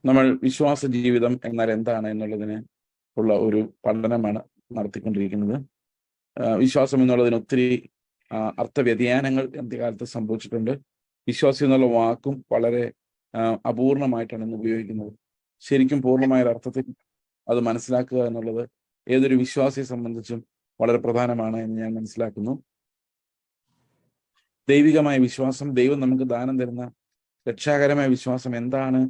നമ്മൾ വിശ്വാസ ജീവിതം എന്നാൽ എന്താണ് എന്നുള്ളതിന് ഉള്ള ഒരു പഠനമാണ് നടത്തിക്കൊണ്ടിരിക്കുന്നത്. വിശ്വാസം എന്നുള്ളതിന് ഒത്തിരി അർത്ഥവ്യതിയാനങ്ങൾ അന്ത്യകാലത്ത് സംഭവിച്ചിട്ടുണ്ട്. വിശ്വാസം എന്നുള്ള വാക്കും വളരെ അപൂർണമായിട്ടാണ് ഇന്ന് ഉപയോഗിക്കുന്നത്. ശരിക്കും പൂർണ്ണമായ അർത്ഥത്തിൽ അത് മനസ്സിലാക്കുക എന്നുള്ളത് ഏതൊരു വിശ്വാസിയെ സംബന്ധിച്ചും വളരെ പ്രധാനമാണ് എന്ന് ഞാൻ മനസ്സിലാക്കുന്നു. ദൈവികമായ വിശ്വാസം, ദൈവം നമുക്ക് ദാനം തരുന്ന രക്ഷാകരമായ വിശ്വാസം എന്താണ്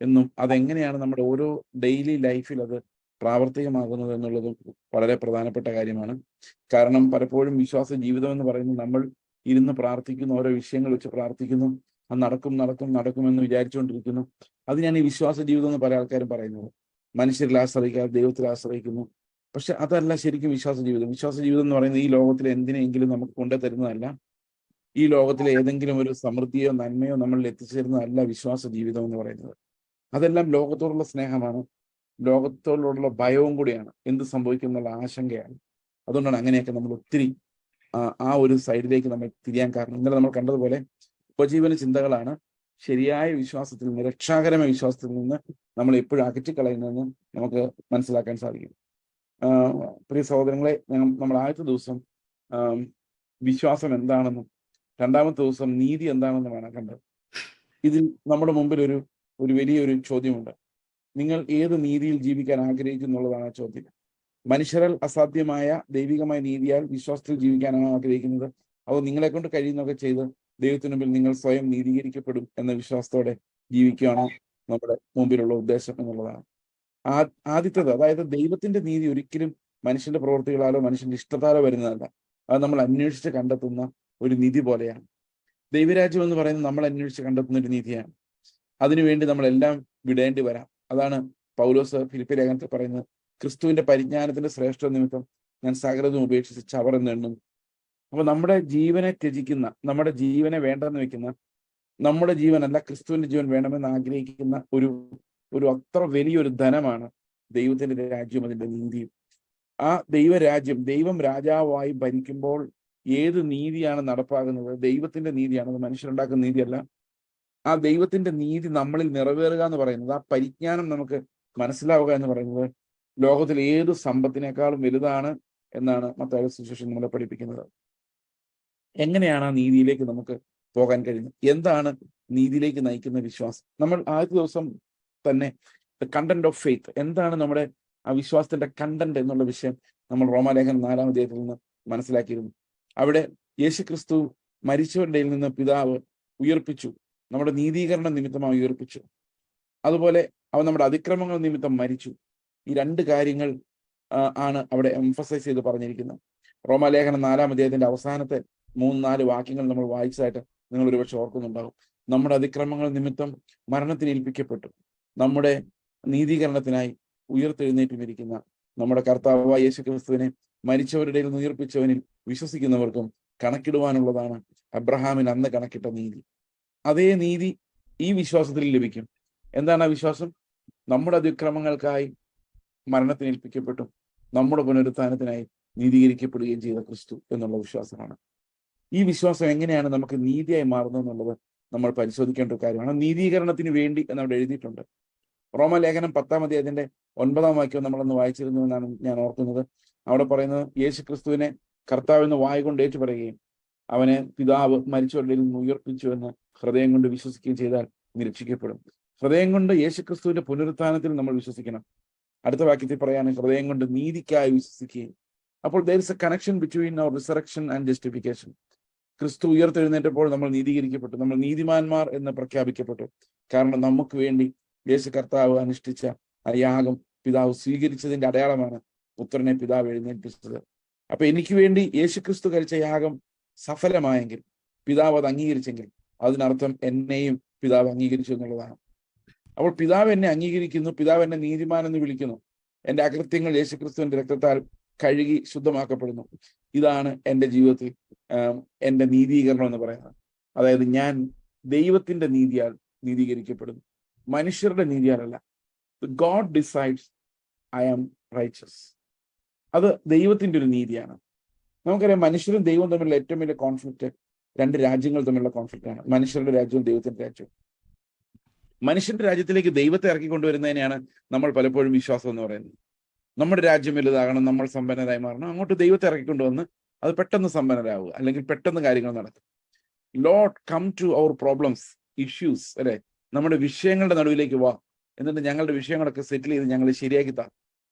എന്നും അതെങ്ങനെയാണ് നമ്മുടെ ഓരോ ഡെയിലി ലൈഫിൽ അത് പ്രാവർത്തികമാകുന്നത് എന്നുള്ളതും വളരെ പ്രധാനപ്പെട്ട കാര്യമാണ്. കാരണം പലപ്പോഴും വിശ്വാസ ജീവിതം എന്ന് പറയുന്നത് നമ്മൾ ഇരുന്ന് പ്രാർത്ഥിക്കുന്നു, ഓരോ വിഷയങ്ങൾ വെച്ച് പ്രാർത്ഥിക്കുന്നു, അത് നടക്കുമെന്ന് വിചാരിച്ചുകൊണ്ടിരിക്കുന്നു. അതിനാണ് ഈ വിശ്വാസ ജീവിതം എന്ന് പല ആൾക്കാരും പറയുന്നത്. മനുഷ്യരിൽ ആശ്രയിക്കാതെ ദൈവത്തിൽ ആശ്രയിക്കുന്നു. പക്ഷെ അതല്ല ശരിക്കും വിശ്വാസ ജീവിതം. വിശ്വാസ ജീവിതം എന്ന് പറയുന്നത് ഈ ലോകത്തിലെ എന്തിനെങ്കിലും നമുക്ക് കൊണ്ടുതരുന്നതല്ല. ഈ ലോകത്തിലെ ഏതെങ്കിലും ഒരു സമൃദ്ധിയോ നന്മയോ നമ്മളിൽ എത്തിച്ചേരുന്നതല്ല വിശ്വാസ ജീവിതം എന്ന് പറയുന്നത്. അതെല്ലാം ലോകത്തോടുള്ള സ്നേഹമാണ്, ലോകത്തോടുള്ള ഭയവും കൂടിയാണ്, എന്ത് സംഭവിക്കും എന്നുള്ള ആശങ്കയാണ്. അതുകൊണ്ടാണ് അങ്ങനെയൊക്കെ നമ്മൾ ഒത്തിരി ആ ഒരു സൈഡിലേക്ക് നമ്മൾ തിരിയാൻ കാരണം. ഇന്നലെ നമ്മൾ കണ്ടതുപോലെ ഉപജീവന ചിന്തകളാണ് ശരിയായ വിശ്വാസത്തിൽ നിന്ന്, രക്ഷാകരമായ വിശ്വാസത്തിൽ നിന്ന് നമ്മൾ എപ്പോഴും അകറ്റിക്കളയുന്നതെന്ന് നമുക്ക് മനസ്സിലാക്കാൻ സാധിക്കും. പ്രിയ സഹോദരങ്ങളെ, നമ്മൾ ആദ്യത്തെ ദിവസം വിശ്വാസം എന്താണെന്നും രണ്ടാമത്തെ ദിവസം നീതി എന്താണെന്നുമാണ് കണ്ടത്. ഇതിൽ നമ്മുടെ മുമ്പിൽ ഒരു വലിയൊരു ചോദ്യമുണ്ട്. നിങ്ങൾ ഏത് നീതിയിൽ ജീവിക്കാൻ ആഗ്രഹിക്കുന്നുള്ളതാണ് ആ ചോദ്യം. മനുഷ്യരാൽ അസാധ്യമായ ദൈവികമായ നീതിയാൽ വിശ്വാസത്തിൽ ജീവിക്കാനാണ് ആഗ്രഹിക്കുന്നത്. അത് നിങ്ങളെ കൊണ്ട് കഴിയുന്നതൊക്കെ ചെയ്ത് ദൈവത്തിന് മുമ്പിൽ നിങ്ങൾ സ്വയം നീതീകരിക്കപ്പെടും എന്ന വിശ്വാസത്തോടെ ജീവിക്കുകയാണ് നമ്മുടെ മുമ്പിലുള്ള ഉദ്ദേശം എന്നുള്ളതാണ്. ആദ്യത്തേത്, അതായത് ദൈവത്തിന്റെ നീതി ഒരിക്കലും മനുഷ്യന്റെ പ്രവൃത്തികളാലോ മനുഷ്യന്റെ ഇഷ്ടത്താലോ വരുന്നതല്ല. അത് നമ്മൾ അന്വേഷിച്ച് കണ്ടെത്തുന്ന ഒരു നിധി പോലെയാണ്. ദൈവരാജ്യം എന്ന് പറയുന്നത് നമ്മൾ അന്വേഷിച്ച് കണ്ടെത്തുന്ന ഒരു നീതിയാണ്. അതിനുവേണ്ടി നമ്മളെല്ലാം വിടേണ്ടി വരാം. അതാണ് പൗലോസ് ഫിലിപ്പി ലേഖനത്തിൽ പറയുന്നത്, ക്രിസ്തുവിന്റെ പരിജ്ഞാനത്തിന്റെ ശ്രേഷ്ഠ നിമിത്തം ഞാൻ സകലതും ഉപേക്ഷിച്ച് ചവറെന്ന് എണ്ണുന്നു. അപ്പൊ നമ്മുടെ ജീവനെ ത്യജിക്കുന്ന, നമ്മുടെ ജീവനെ വേണ്ടെന്ന് വെക്കുന്ന, നമ്മുടെ ജീവനല്ല ക്രിസ്തുവിന്റെ ജീവൻ വേണമെന്ന് ആഗ്രഹിക്കുന്ന ഒരു അത്ര വലിയൊരു ധനമാണ് ദൈവത്തിന്റെ രാജ്യം, അതിന്റെ നീതിയും. ആ ദൈവരാജ്യം, ദൈവം രാജാവായി ഭരിക്കുമ്പോൾ ഏത് നീതിയാണ് നടപ്പാകുന്നത്? ദൈവത്തിന്റെ നീതിയാണ്, അത് മനുഷ്യരുണ്ടാക്കുന്ന നീതിയല്ല. ആ ദൈവത്തിന്റെ നീതി നമ്മളിൽ നിറവേറുക എന്ന് പറയുന്നത്, ആ പരിജ്ഞാനം നമുക്ക് മനസ്സിലാവുക എന്ന് പറയുന്നത് ലോകത്തിലെ ഏത് സമ്പത്തിനേക്കാളും വലുതാണ് എന്നാണ് മത്തായിയുടെ സുവിശേഷം നമ്മളെ പഠിപ്പിക്കുന്നത്. എങ്ങനെയാണ് ആ നീതിയിലേക്ക് നമുക്ക് പോകാൻ കഴിയുന്നത്? എന്താണ് നീതിയിലേക്ക് നയിക്കുന്ന വിശ്വാസം? നമ്മൾ ആദ്യ ദിവസം തന്നെ കണ്ടന്റ് ഓഫ് ഫെയ്ത്ത്, എന്താണ് നമ്മുടെ ആ വിശ്വാസത്തിന്റെ കണ്ടന്റ് എന്നുള്ള വിഷയം നമ്മൾ റോമാലേഖനം 4-ാം അധ്യായത്തിൽ നിന്ന് മനസ്സിലാക്കിയിരുന്നു. അവിടെ യേശുക്രിസ്തു മരിച്ചവരുടെ നിന്ന് പിതാവ് ഉയർപ്പിച്ചു, നമ്മുടെ നീതീകരണ നിമിത്തമായി ഉയർപ്പിച്ചു. അതുപോലെ അവൻ നമ്മുടെ അതിക്രമങ്ങൾ നിമിത്തം മരിച്ചു. ഈ രണ്ട് കാര്യങ്ങൾ ആണ് അവിടെ എംഫസൈസ് ചെയ്ത് പറഞ്ഞിരിക്കുന്നത്. റോമാലേഖനം 4-ാം അധ്യായത്തിന്റെ അവസാനത്തെ 3-4 വാക്യങ്ങൾ നമ്മൾ വായിച്ചതായിട്ട് നിങ്ങൾ ഒരുപക്ഷെ ഓർക്കുന്നുണ്ടാകും. നമ്മുടെ അതിക്രമങ്ങൾ നിമിത്തം മരണത്തിന് ഏൽപ്പിക്കപ്പെട്ടു, നമ്മുടെ നീതീകരണത്തിനായി ഉയർത്തെഴുന്നേറ്റുമിരിക്കുന്ന നമ്മുടെ കർത്താവായ യേശുക്രിസ്തുവിനെ മരിച്ചവരുടെ നിന്ന് ഉയർപ്പിച്ചവനിൽ വിശ്വസിക്കുന്നവർക്കും കണക്കിടുവാനുള്ളതാണ് അബ്രഹാമിന് അന്ന് കണക്കിട്ട നീതി. അതേ നീതി ഈ വിശ്വാസത്തിൽ ലഭിക്കും. എന്താണ് ആ വിശ്വാസം? നമ്മുടെ അതിക്രമങ്ങൾക്കായി മരണത്തിന് ഏൽപ്പിക്കപ്പെട്ടു, നമ്മുടെ പുനരുത്ഥാനത്തിനായി നീതീകരിക്കപ്പെടുകയും ചെയ്ത ക്രിസ്തു എന്നുള്ള വിശ്വാസമാണ്. ഈ വിശ്വാസം എങ്ങനെയാണ് നമുക്ക് നീതിയായി മാറുന്നത് എന്നുള്ളത് നമ്മൾ പരിശോധിക്കേണ്ട ഒരു കാര്യമാണ്. നീതീകരണത്തിന് വേണ്ടി എന്നവിടെ എഴുതിയിട്ടുണ്ട്. റോമാലേഖനം 10-ാം അധ്യായത്തിന്റെ 9-ാം വാക്യം നമ്മളൊന്ന് വായിച്ചിരുന്നു എന്നാണ് ഞാൻ ഓർക്കുന്നത്. അവിടെ പറയുന്നത്, യേശു ക്രിസ്തുവിനെ കർത്താവെന്ന് വായ കൊണ്ട് ഏറ്റു പറയുകയും അവനെ പിതാവ് മരിച്ചവരുടെ നിന്ന് ഉയർപ്പിച്ചു എന്ന് ഹൃദയം കൊണ്ട് വിശ്വസിക്കുകയും ചെയ്താൽ നിരക്ഷിക്കപ്പെടും. ഹൃദയം കൊണ്ട് യേശുക്രിസ്തുവിന്റെ പുനരുത്ഥാനത്തിൽ നമ്മൾ വിശ്വസിക്കണം. അടുത്ത വാക്യത്തിൽ പറയാണ്, ഹൃദയം കൊണ്ട് നീതിക്കായി വിശ്വസിക്കുകയും. അപ്പോൾ there is a connection between our resurrection and justification. ക്രിസ്തു ഉയർത്തെഴുന്നേറ്റപ്പോൾ നമ്മൾ നീതീകരിക്കപ്പെട്ടു, നമ്മൾ നീതിമാന്മാർ എന്ന് പ്രഖ്യാപിക്കപ്പെട്ടു. കാരണം നമുക്ക് വേണ്ടി യേശു കർത്താവ് അനുഷ്ഠിച്ച ആ യാഗം പിതാവ് സ്വീകരിച്ചതിന്റെ അടയാളമാണ് പുത്രനെ പിതാവ് എഴുന്നേൽപ്പിച്ചത്. അപ്പൊ എനിക്ക് വേണ്ടി യേശുക്രിസ്തു കഴിച്ച യാഗം സഫലമായെങ്കിൽ, പിതാവ് അത് അംഗീകരിച്ചെങ്കിൽ, അതിനർത്ഥം എന്നെയും പിതാവ് അംഗീകരിച്ചു എന്നുള്ളതാണ്. അപ്പോൾ പിതാവ് എന്നെ അംഗീകരിക്കുന്നു, പിതാവ് എന്നെ നീതിമാൻ എന്ന് വിളിക്കുന്നു. എൻ്റെ അകൃത്യങ്ങൾ യേശുക്രിസ്തുവിന്റെ രക്തത്താൽ കഴുകി ശുദ്ധമാക്കപ്പെടുന്നു. ഇതാണ് എൻ്റെ ജീവിതത്തിൽ എൻ്റെ നീതീകരണം എന്ന് പറയുന്നത്. അതായത് ഞാൻ ദൈവത്തിന്റെ നീതിയാൽ നീതീകരിക്കപ്പെടുന്നു, മനുഷ്യരുടെ നീതിയാലല്ല. God decides I am righteous. അത് ദൈവത്തിന്റെ ഒരു നീതിയാണ്. നമുക്കറിയാം, മനുഷ്യരും ദൈവവും തമ്മിലുള്ള ഏറ്റവും വലിയ കോൺഫ്ലിക്റ്റ് രണ്ട് രാജ്യങ്ങൾ തമ്മിലുള്ള കോൺഫ്ലിക്റ്റ് ആണ്. മനുഷ്യരുടെ രാജ്യവും ദൈവത്തിന്റെ രാജ്യവും. മനുഷ്യന്റെ രാജ്യത്തിലേക്ക് ദൈവത്തെ ഇറക്കിക്കൊണ്ടുവരുന്നതിനെയാണ് നമ്മൾ പലപ്പോഴും വിശ്വാസം എന്ന് പറയുന്നത്. നമ്മുടെ രാജ്യം വലുതാകണം, നമ്മൾ സമ്പന്നരായി മാറണം, അങ്ങോട്ട് ദൈവത്തെ ഇറക്കിക്കൊണ്ടുവന്ന് അത് പെട്ടെന്ന് സമ്പന്നരാകുക, അല്ലെങ്കിൽ പെട്ടെന്ന് കാര്യങ്ങൾ നടക്കും. Lord come to our problems, issues, അല്ലെ, നമ്മുടെ വിഷയങ്ങളുടെ നടുവിലേക്ക് വാ, എന്നിട്ട് ഞങ്ങളുടെ വിഷയങ്ങളൊക്കെ സെറ്റിൽ ചെയ്ത് ഞങ്ങൾ ശരിയാക്കി താ,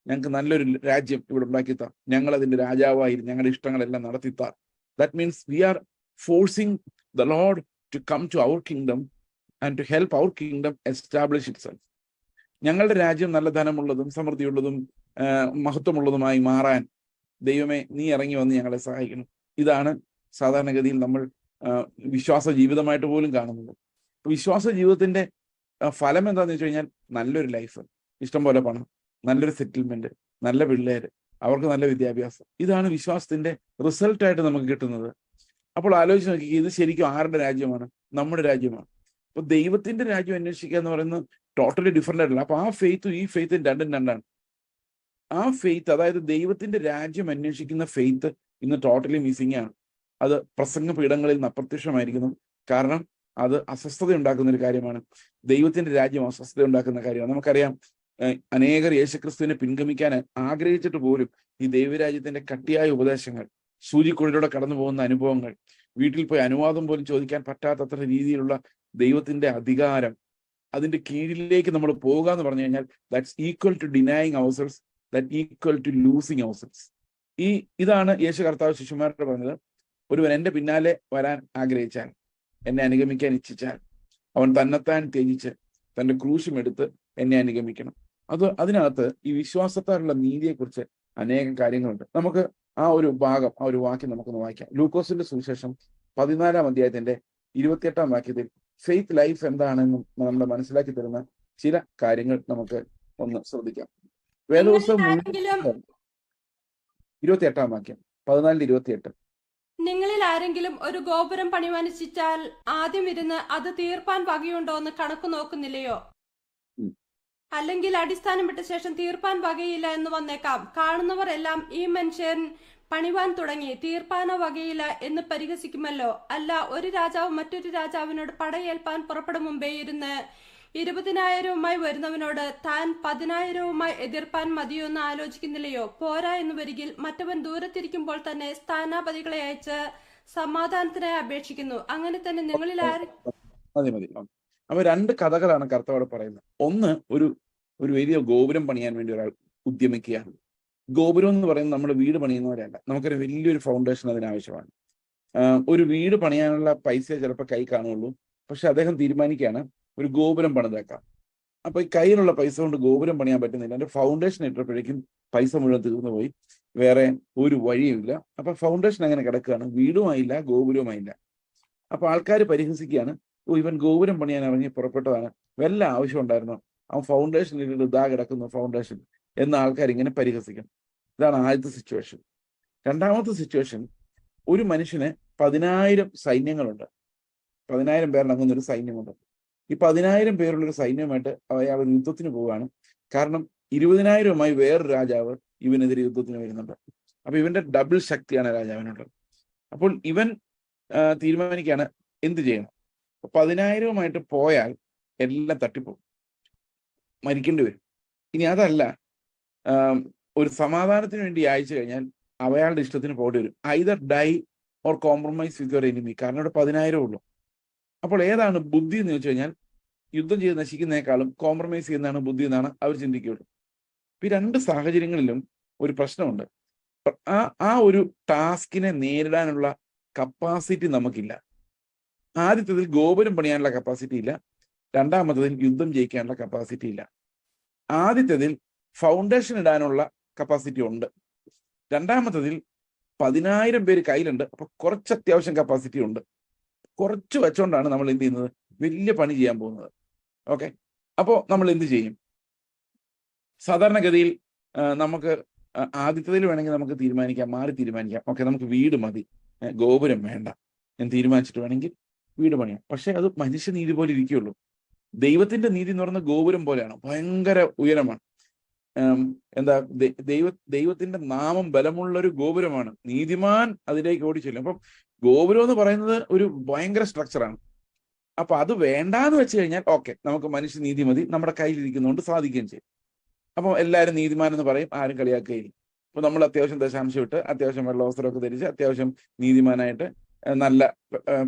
ഞങ്ങൾക്ക് നല്ലൊരു രാജ്യം ഇവിടെ ഉണ്ടാക്കി താ, ഞങ്ങൾ അതിന്റെ രാജാവായി ഞങ്ങളുടെ ഇഷ്ടങ്ങളെല്ലാം നടത്തിത്താ. That means we are forcing the lord to come to our kingdom and to help our kingdom establish itself. ഞങ്ങളുടെ രാജ്യം നല്ല ധനമുള്ളതും സമൃദ്ധിയുള്ളതും മഹത്വമുള്ളതുമായി മാറാൻ ദൈവമേ നീ ഇറങ്ങി വന്ന് ഞങ്ങളെ സഹായിക്കണം. ഇതാണ് സാധാരണഗതിയിൽ നമ്മൾ വിശ്വാസ ജീവിതമായിട്ട് പോലും കാണുന്നത്. വിശ്വാസ ജീവിതത്തിന്റെ ഫലം എന്താണെന്ന് വെച്ച് കഴിഞ്ഞാൽ നല്ലൊരു ലൈഫ്, ഇഷ്ടംപോലെ പണം, നല്ലൊരു സെറ്റിൽമെന്റ്, നല്ല പിള്ളേര്, അവർക്ക് നല്ല വിദ്യാഭ്യാസം. ഇതാണ് വിശ്വാസത്തിന്റെ റിസൾട്ടായിട്ട് നമുക്ക് കിട്ടുന്നത്. അപ്പോൾ ആലോചിച്ച് നോക്കി, ഇത് ശരിക്കും ആരുടെ രാജ്യമാണ്? നമ്മുടെ രാജ്യമാണ്. അപ്പൊ ദൈവത്തിന്റെ രാജ്യം അന്വേഷിക്കുക എന്ന് പറയുന്നത് ടോട്ടലി ഡിഫറെന്റ് ആയിട്ടില്ല. അപ്പൊ ആ ഫെയ്ത്തും ഈ ഫെയ്ത്തും രണ്ടും രണ്ടാണ്. ആ ഫെയ്ത്ത്, അതായത് ദൈവത്തിന്റെ രാജ്യം അന്വേഷിക്കുന്ന ഫെയ്ത്ത് ഇന്ന് ടോട്ടലി മിസ്സിംഗ് ആണ്. അത് പ്രസംഗ പീഠങ്ങളിൽ നിന്ന് അപ്രത്യക്ഷമായിരിക്കുന്നു. കാരണം അത് അസ്വസ്ഥത ഉണ്ടാക്കുന്ന ഒരു കാര്യമാണ്. ദൈവത്തിന്റെ രാജ്യം അസ്വസ്ഥത ഉണ്ടാക്കുന്ന കാര്യമാണ്. നമുക്കറിയാം, അനേകർ യേശുക്രിസ്തുവിനെ പിൻഗമിക്കാൻ ആഗ്രഹിച്ചിട്ട് പോലും ഈ ദൈവരാജ്യത്തിന്റെ കട്ടിയായ ഉപദേശങ്ങൾ, സൂചിക്കുഴലിലൂടെ കടന്നു പോകുന്ന അനുഭവങ്ങൾ, വീട്ടിൽ പോയി അനുവാദം പോലും ചോദിക്കാൻ പറ്റാത്തത്ര രീതിയിലുള്ള ദൈവത്തിന്റെ അധികാരം, അതിന്റെ കീഴിലേക്ക് നമ്മൾ പോകുക എന്ന് പറഞ്ഞു കഴിഞ്ഞാൽ that's equal to denying ourselves, that equal to losing ourselves. ഇതാണ് യേശു കർത്താവ് ശിഷ്യന്മാരോട് പറഞ്ഞത്. ഒരുവൻ എൻ്റെ പിന്നാലെ വരാൻ ആഗ്രഹിച്ചാൽ, എന്നെ അനുഗമിക്കാൻ ഇച്ഛിച്ചാൽ, അവൻ തന്നെത്താൻ ത്യജിച്ച് തൻ്റെ ക്രൂശും എടുത്ത് എന്നെ അനുഗമിക്കണം. അതിനകത്ത് ഈ വിശ്വാസത്താലുള്ള നീതിയെക്കുറിച്ച് അനേകം കാര്യങ്ങളുണ്ട്. നമുക്ക് ആ ഒരു ഭാഗം, ആ ഒരു വാക്യം നമുക്കൊന്ന് വായിക്കാം. ലൂക്കോസിന്റെ സുവിശേഷം 14-ാം അധ്യായത്തിന്റെ 28-ാം വാക്യത്തിൽ ഫെയ്ത്ത് ലൈഫ് എന്താണെന്നും നമ്മളെ മനസ്സിലാക്കി തരുന്ന ചില കാര്യങ്ങൾ നമുക്ക് ഒന്ന് ശ്രദ്ധിക്കാം. വേദപുസ്തകം 28-ാം വാക്യം, 14-28. നിങ്ങളിൽ ആരെങ്കിലും ഒരു ഗോപുരം പണിവാനിച്ചാൽ ആദ്യം ഇരുന്ന് അത് തീർപ്പാൻ വകയുണ്ടോ എന്ന് കണക്ക് നോക്കുന്നില്ലയോ? അല്ലെങ്കിൽ അടിസ്ഥാനം വിട്ട ശേഷം തീർപ്പാൻ വകയില്ല എന്ന് വന്നേക്കാം. കാണുന്നവർ എല്ലാം ഈ മനുഷ്യൻ പണിവാൻ തുടങ്ങി, തീർപ്പാനോ വകയില്ല എന്ന് പരിഹസിക്കുമല്ലോ. അല്ല, ഒരു രാജാവ് മറ്റൊരു രാജാവിനോട് പടയേൽപ്പാൻ പുറപ്പെടും മുമ്പേ ഇരുന്ന് 20,000 വരുന്നവനോട് താൻ 10,000 എതിർപ്പാൻ മതിയോന്ന് ആലോചിക്കുന്നില്ലയോ? പോരാ എന്ന് വരികിൽ മറ്റവൻ ദൂരത്തിരിക്കുമ്പോൾ തന്നെ സ്ഥാനാപതികളെ അയച്ച് സമാധാനത്തിനായി അപേക്ഷിക്കുന്നു. അങ്ങനെ തന്നെ നിങ്ങളിൽ മതി. അപ്പൊ രണ്ട് കഥകളാണ് കർത്താവ് പറയുന്നത്. ഒന്ന്, ഒരു വലിയ ഗോപുരം പണിയാൻ വേണ്ടി ഒരാൾ ഉദ്യമിക്കുകയാണ്. ഗോപുരം എന്ന് പറയുന്നത് നമ്മുടെ വീട് പണിയുന്നവരല്ല, നമുക്കൊരു വലിയൊരു ഫൗണ്ടേഷൻ അതിനാവശ്യമാണ്. ഒരു വീട് പണിയാനുള്ള പൈസ ചിലപ്പോൾ കൈ കാണുള്ളൂ. പക്ഷെ അദ്ദേഹം തീരുമാനിക്കുകയാണ് ഒരു ഗോപുരം പണിതേക്കാം. അപ്പൊ ഈ കയ്യിലുള്ള പൈസ കൊണ്ട് ഗോപുരം പണിയാൻ പറ്റുന്നില്ല. അതിന്റെ ഫൗണ്ടേഷൻ ഇട്ടപ്പോഴേക്കും പൈസ മുഴുവൻ തീർന്നു പോയി, വേറെ ഒരു വഴിയുമില്ല. അപ്പൊ ഫൗണ്ടേഷൻ അങ്ങനെ കിടക്കുകയാണ്, വീടുമായില്ല, ഗോപുരവുമായില്ല. അപ്പൊ ആൾക്കാർ പരിഹസിക്കുകയാണ്, ഇവൻ ഗോപുരം പണിയാൻ ഇറങ്ങി പുറപ്പെട്ടതാണ്, വല്ല ആവശ്യം ഉണ്ടായിരുന്നോ, അവൻ ഫൗണ്ടേഷൻ ഇട്ടിട്ട് ഇതാ കിടക്കുന്നു ഫൗണ്ടേഷൻ എന്ന ആൾക്കാർ ഇങ്ങനെ പരിഹസിക്കും. ഇതാണ് ആദ്യത്തെ സിറ്റുവേഷൻ. രണ്ടാമത്തെ സിറ്റുവേഷൻ, ഒരു മനുഷ്യന് 10,000 സൈന്യങ്ങളുണ്ട്, 10,000 പേരടങ്ങുന്ന ഒരു സൈന്യമുണ്ട്. ഈ 10,000 പേരുള്ളൊരു സൈന്യമായിട്ട് അയാൾ യുദ്ധത്തിന് പോവുകയാണ്. കാരണം 20,000 വേറൊരു രാജാവ് ഇവനെതിരെ യുദ്ധത്തിന് വരുന്നുണ്ട്. അപ്പൊ ഇവന്റെ ഡബിൾ ശക്തിയാണ് രാജാവിനുള്ളത്. അപ്പോൾ ഇവൻ തീരുമാനിക്കുകയാണ് എന്ത് ചെയ്യണം. 10,000 പോയാൽ എല്ലാം തട്ടിപ്പോകും, മരിക്കേണ്ടി വരും. ഇനി അതല്ല, ഒരു സമാധാനത്തിന് വേണ്ടി അയച്ചു കഴിഞ്ഞാൽ അയാളുടെ ഇഷ്ടത്തിന് പോകേണ്ടി വരും. Either dye or compromise with your enemy. കാരണം ഇവിടെ 10,000 ഉള്ളൂ. അപ്പോൾ ഏതാണ് ബുദ്ധി എന്ന് ചോദിച്ചു കഴിഞ്ഞാൽ യുദ്ധം ചെയ്ത് നശിക്കുന്നതിനേക്കാളും കോംപ്രമൈസ് ചെയ്യുന്നതാണ് ബുദ്ധി എന്നാണ് അവർ ചിന്തിക്കുകയുള്ളൂ. ഈ രണ്ട് സാഹചര്യങ്ങളിലും ഒരു പ്രശ്നമുണ്ട്. ആ ഒരു ടാസ്കിനെ നേരിടാനുള്ള കപ്പാസിറ്റി നമുക്കില്ല. ആദ്യത്തേതിൽ ഗോപുരം പണിയാനുള്ള കപ്പാസിറ്റി ഇല്ല, രണ്ടാമത്തതിൽ യുദ്ധം ജയിക്കാനുള്ള കപ്പാസിറ്റി ഇല്ല. ആദ്യത്തേതിൽ ഫൗണ്ടേഷൻ ഇടാനുള്ള കപ്പാസിറ്റി ഉണ്ട്, രണ്ടാമത്തതിൽ 10,000 പേര് കയ്യിലുണ്ട്. അപ്പൊ കുറച്ച് അത്യാവശ്യം കപ്പാസിറ്റി ഉണ്ട്. കുറച്ച് വെച്ചോണ്ടാണ് നമ്മൾ എന്ത് ചെയ്യുന്നത്, വലിയ പണി ചെയ്യാൻ പോകുന്നത്. ഓക്കെ, അപ്പോൾ നമ്മൾ എന്ത് ചെയ്യും? സാധാരണഗതിയിൽ നമുക്ക് ആദ്യത്തേതിൽ വേണമെങ്കിൽ നമുക്ക് മാറി തീരുമാനിക്കാം. ഓക്കെ, നമുക്ക് വീട് മതി, ഗോപുരം വേണ്ട എന്ന് തീരുമാനിച്ചിട്ട് വേണമെങ്കിൽ വീട് പണിയാം. പക്ഷെ അത് മനുഷ്യനീതി പോലെ ഇരിക്കുകയുള്ളൂ. ദൈവത്തിന്റെ നീതി എന്ന് പറയുന്നത് ഗോപുരം പോലെയാണ്, ഭയങ്കര ഉയരമാണ്. ദൈവത്തിന്റെ നാമം ബലമുള്ളൊരു ഗോപുരമാണ്. നീതിമാൻ അതിലേക്ക് ഓടിച്ചെല്ലും. അപ്പം ഗോപുരം എന്ന് പറയുന്നത് ഒരു ഭയങ്കര സ്ട്രക്ചറാണ്. അപ്പൊ അത് വേണ്ടാന്ന് വെച്ച് കഴിഞ്ഞാൽ ഓക്കെ, നമുക്ക് മനുഷ്യനീതി മതി, നമ്മുടെ കയ്യിലിരിക്കുന്നതുകൊണ്ട് സാധിക്കുകയും ചെയ്യും. അപ്പം എല്ലാവരും നീതിമാനെന്ന് പറയും, ആരും കളിയാക്കുകയില്ല. അപ്പൊ നമ്മൾ അത്യാവശ്യം ദശാംശം ഇട്ട്, അത്യാവശ്യം വെള്ളവസ്ത്രമൊക്കെ ധരിച്ച്, അത്യാവശ്യം നീതിമാനായിട്ട് നല്ല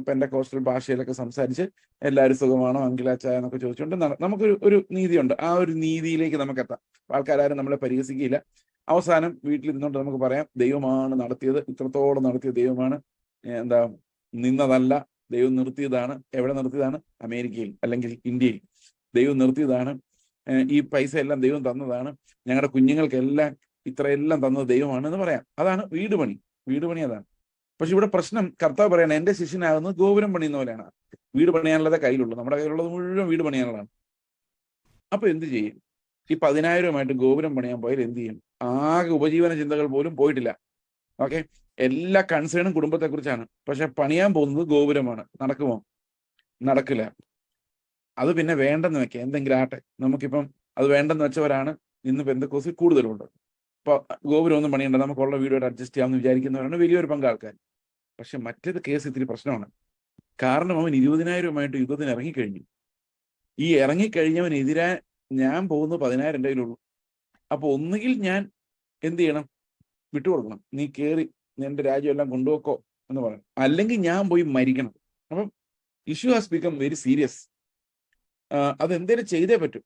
പെന്തക്കോസ്റ്റൽ ഭാഷയിലൊക്കെ സംസാരിച്ച് എല്ലാവരും സുഖമാണോ അങ്കിളാച്ചായ എന്നൊക്കെ ചോദിച്ചുകൊണ്ട് നമുക്കൊരു ഒരു നീതിയുണ്ട്. ആ ഒരു നീതിയിലേക്ക് നമുക്ക് എത്താം. ആൾക്കാരും നമ്മളെ പരിഹസിക്കുകയില്ല. അവസാനം വീട്ടിലിരുന്നുകൊണ്ട് നമുക്ക് പറയാം, ദൈവമാണ് നടത്തിയത്, ഇത്രത്തോളം നടത്തിയ ദൈവമാണ്, എന്താ നിന്നതല്ല, ദൈവം നിർത്തിയതാണ്. എവിടെ നിർത്തിയതാണ്? അമേരിക്കയിൽ അല്ലെങ്കിൽ ഇന്ത്യയിൽ ദൈവം നിർത്തിയതാണ്. ഈ പൈസ എല്ലാം ദൈവം തന്നതാണ്. ഞങ്ങളുടെ കുഞ്ഞുങ്ങൾക്കെല്ലാം ഇത്രയെല്ലാം തന്നത് ദൈവമാണ് എന്ന് പറയാം. അതാണ് വീട് പണി. വീട് പണി അതാണ്. പക്ഷെ ഇവിടെ പ്രശ്നം, കർത്താവ് പറയണം, എന്റെ ശിഷ്യനാകുന്നത് ഗോപുരം പണിയുന്ന പോലെയാണ്. വീട് പണിയാനുള്ളതേ കയ്യിലുള്ളൂ. നമ്മുടെ കയ്യിലുള്ളത് മുഴുവൻ വീട് പണിയാനുള്ളതാണ്. അപ്പൊ എന്ത് ചെയ്യും? ഈ 10,000-ആയിട്ട് ഗോപുരം പണിയാൻ പോയാൽ എന്ത് ചെയ്യും? ആകെ ഉപജീവന ചിന്തകൾ പോലും പോയിട്ടില്ല. ഓക്കെ, എല്ലാ കൺസേണും കുടുംബത്തെക്കുറിച്ചാണ്. പക്ഷെ പണിയാൻ പോകുന്നത് ഗോപുരമാണ്. നടക്കുമോ? നടക്കില്ല. അത് പിന്നെ വേണ്ടെന്ന് വെക്കാം, എന്തെങ്കിലും ആട്ടെ. നമുക്കിപ്പം അത് വേണ്ടെന്ന് വെച്ചവരാണ് ഇന്ന് പെന്തക്കോസ്തിൽ കൂടുതലുണ്ട്. ഇപ്പൊ ഗോപുരം ഒന്നും പണിയണ്ട, നമുക്കുള്ള വീടുമായിട്ട് അഡ്ജസ്റ്റ് ചെയ്യാമെന്ന് വിചാരിക്കുന്നവരാണ് വലിയൊരു പങ്ക് ആൾക്കാർ. പക്ഷെ മറ്റേത് കേസ് ഇത്തിരി പ്രശ്നമാണ്. കാരണം അവൻ 20,000-ആയിട്ട് യുദ്ധത്തിന് ഇറങ്ങിക്കഴിഞ്ഞു. ഈ ഇറങ്ങിക്കഴിഞ്ഞവനെതിരെ ഞാൻ പോകുന്നത് 10,000 എൻ്റെ കയ്യിലുള്ളൂ. അപ്പൊ ഒന്നുകിൽ ഞാൻ എന്ത് ചെയ്യണം? വിട്ടുകൊടുക്കണം. നീ കയറി എന്റെ രാജ്യം എല്ലാം കൊണ്ടുപോക്കോ എന്ന് പറയണം. അല്ലെങ്കിൽ ഞാൻ പോയി മരിക്കണം. അപ്പം issue has become very serious. അതെന്തേലും ചെയ്തേ പറ്റൂ.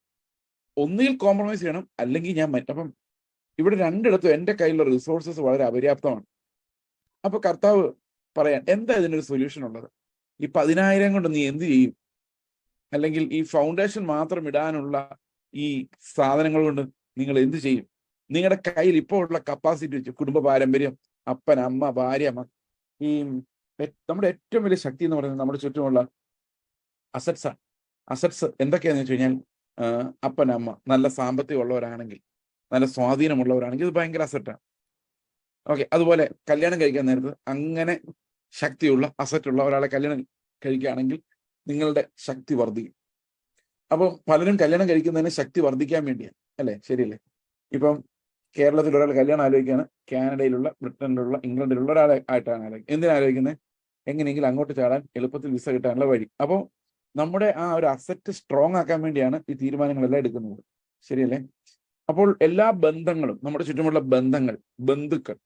ഒന്നുകിൽ കോംപ്രമൈസ് ചെയ്യണം, അല്ലെങ്കിൽ ഞാൻ അപ്പം ഇവിടെ രണ്ടിടത്തും എൻ്റെ കയ്യിലുള്ള റിസോഴ്സസ് വളരെ അപര്യാപ്തമാണ്. അപ്പൊ കർത്താവ് പറയാൻ എന്താ ഇതിനൊരു സൊല്യൂഷൻ ഉള്ളത്? ഈ 10,000 കൊണ്ട് നീ എന്ത് ചെയ്യും? അല്ലെങ്കിൽ ഈ ഫൗണ്ടേഷൻ മാത്രം ഇടാനുള്ള ഈ സാധനങ്ങൾ കൊണ്ട് നിങ്ങൾ എന്ത് ചെയ്യും? നിങ്ങളുടെ കയ്യിൽ ഇപ്പോൾ ഉള്ള കപ്പാസിറ്റി വെച്ച്, കുടുംബ പാരമ്പര്യം, അപ്പൻ, അമ്മ, ഭാര്യ, ഈ നമ്മുടെ ഏറ്റവും വലിയ ശക്തി എന്ന് പറയുന്നത് നമ്മുടെ ചുറ്റുമുള്ള അസറ്റ്സാണ്. അസറ്റ്സ് എന്തൊക്കെയാന്ന് വെച്ച് കഴിഞ്ഞാൽ, അപ്പൻ, അമ്മ നല്ല സാമ്പത്തികം ഉള്ളവരാണെങ്കിൽ, നല്ല സ്വാധീനമുള്ളവരാണെങ്കിൽ ഇത് ഭയങ്കര അസറ്റാണ്. ഓക്കെ, അതുപോലെ കല്യാണം കഴിക്കാൻ നേരത്ത് അങ്ങനെ ശക്തിയുള്ള അസറ്റുള്ള ഒരാളെ കല്യാണം കഴിക്കുകയാണെങ്കിൽ നിങ്ങളുടെ ശക്തി വർദ്ധിക്കും. അപ്പം പലരും കല്യാണം കഴിക്കുന്നതിന് ശക്തി വർദ്ധിക്കാൻ വേണ്ടിയാണ്, അല്ലേ? ശരിയല്ലേ? ഇപ്പം കേരളത്തിൽ ഒരാൾ കല്യാണം ആലോചിക്കുകയാണ്, കാനഡയിലുള്ള, ബ്രിട്ടനിലുള്ള, ഇംഗ്ലണ്ടിലുള്ള ഒരാളെ ആയിട്ടാണ് ആലോചിക്കുന്നത്. എന്തിനാ ആലോചിക്കുന്നത്? എങ്ങനെയെങ്കിലും അങ്ങോട്ട് ചാടാൻ എളുപ്പത്തിൽ വിസ കിട്ടാനുള്ള വഴി. അപ്പോൾ നമ്മുടെ ആ ഒരു അസറ്റ് സ്ട്രോങ് ആക്കാൻ വേണ്ടിയാണ് ഈ തീരുമാനങ്ങളെല്ലാം എടുക്കുന്നത്. ശരിയല്ലേ? അപ്പോൾ എല്ലാ ബന്ധങ്ങളും, നമ്മുടെ ചുറ്റുമുള്ള ബന്ധങ്ങൾ, ബന്ധുക്കൾ,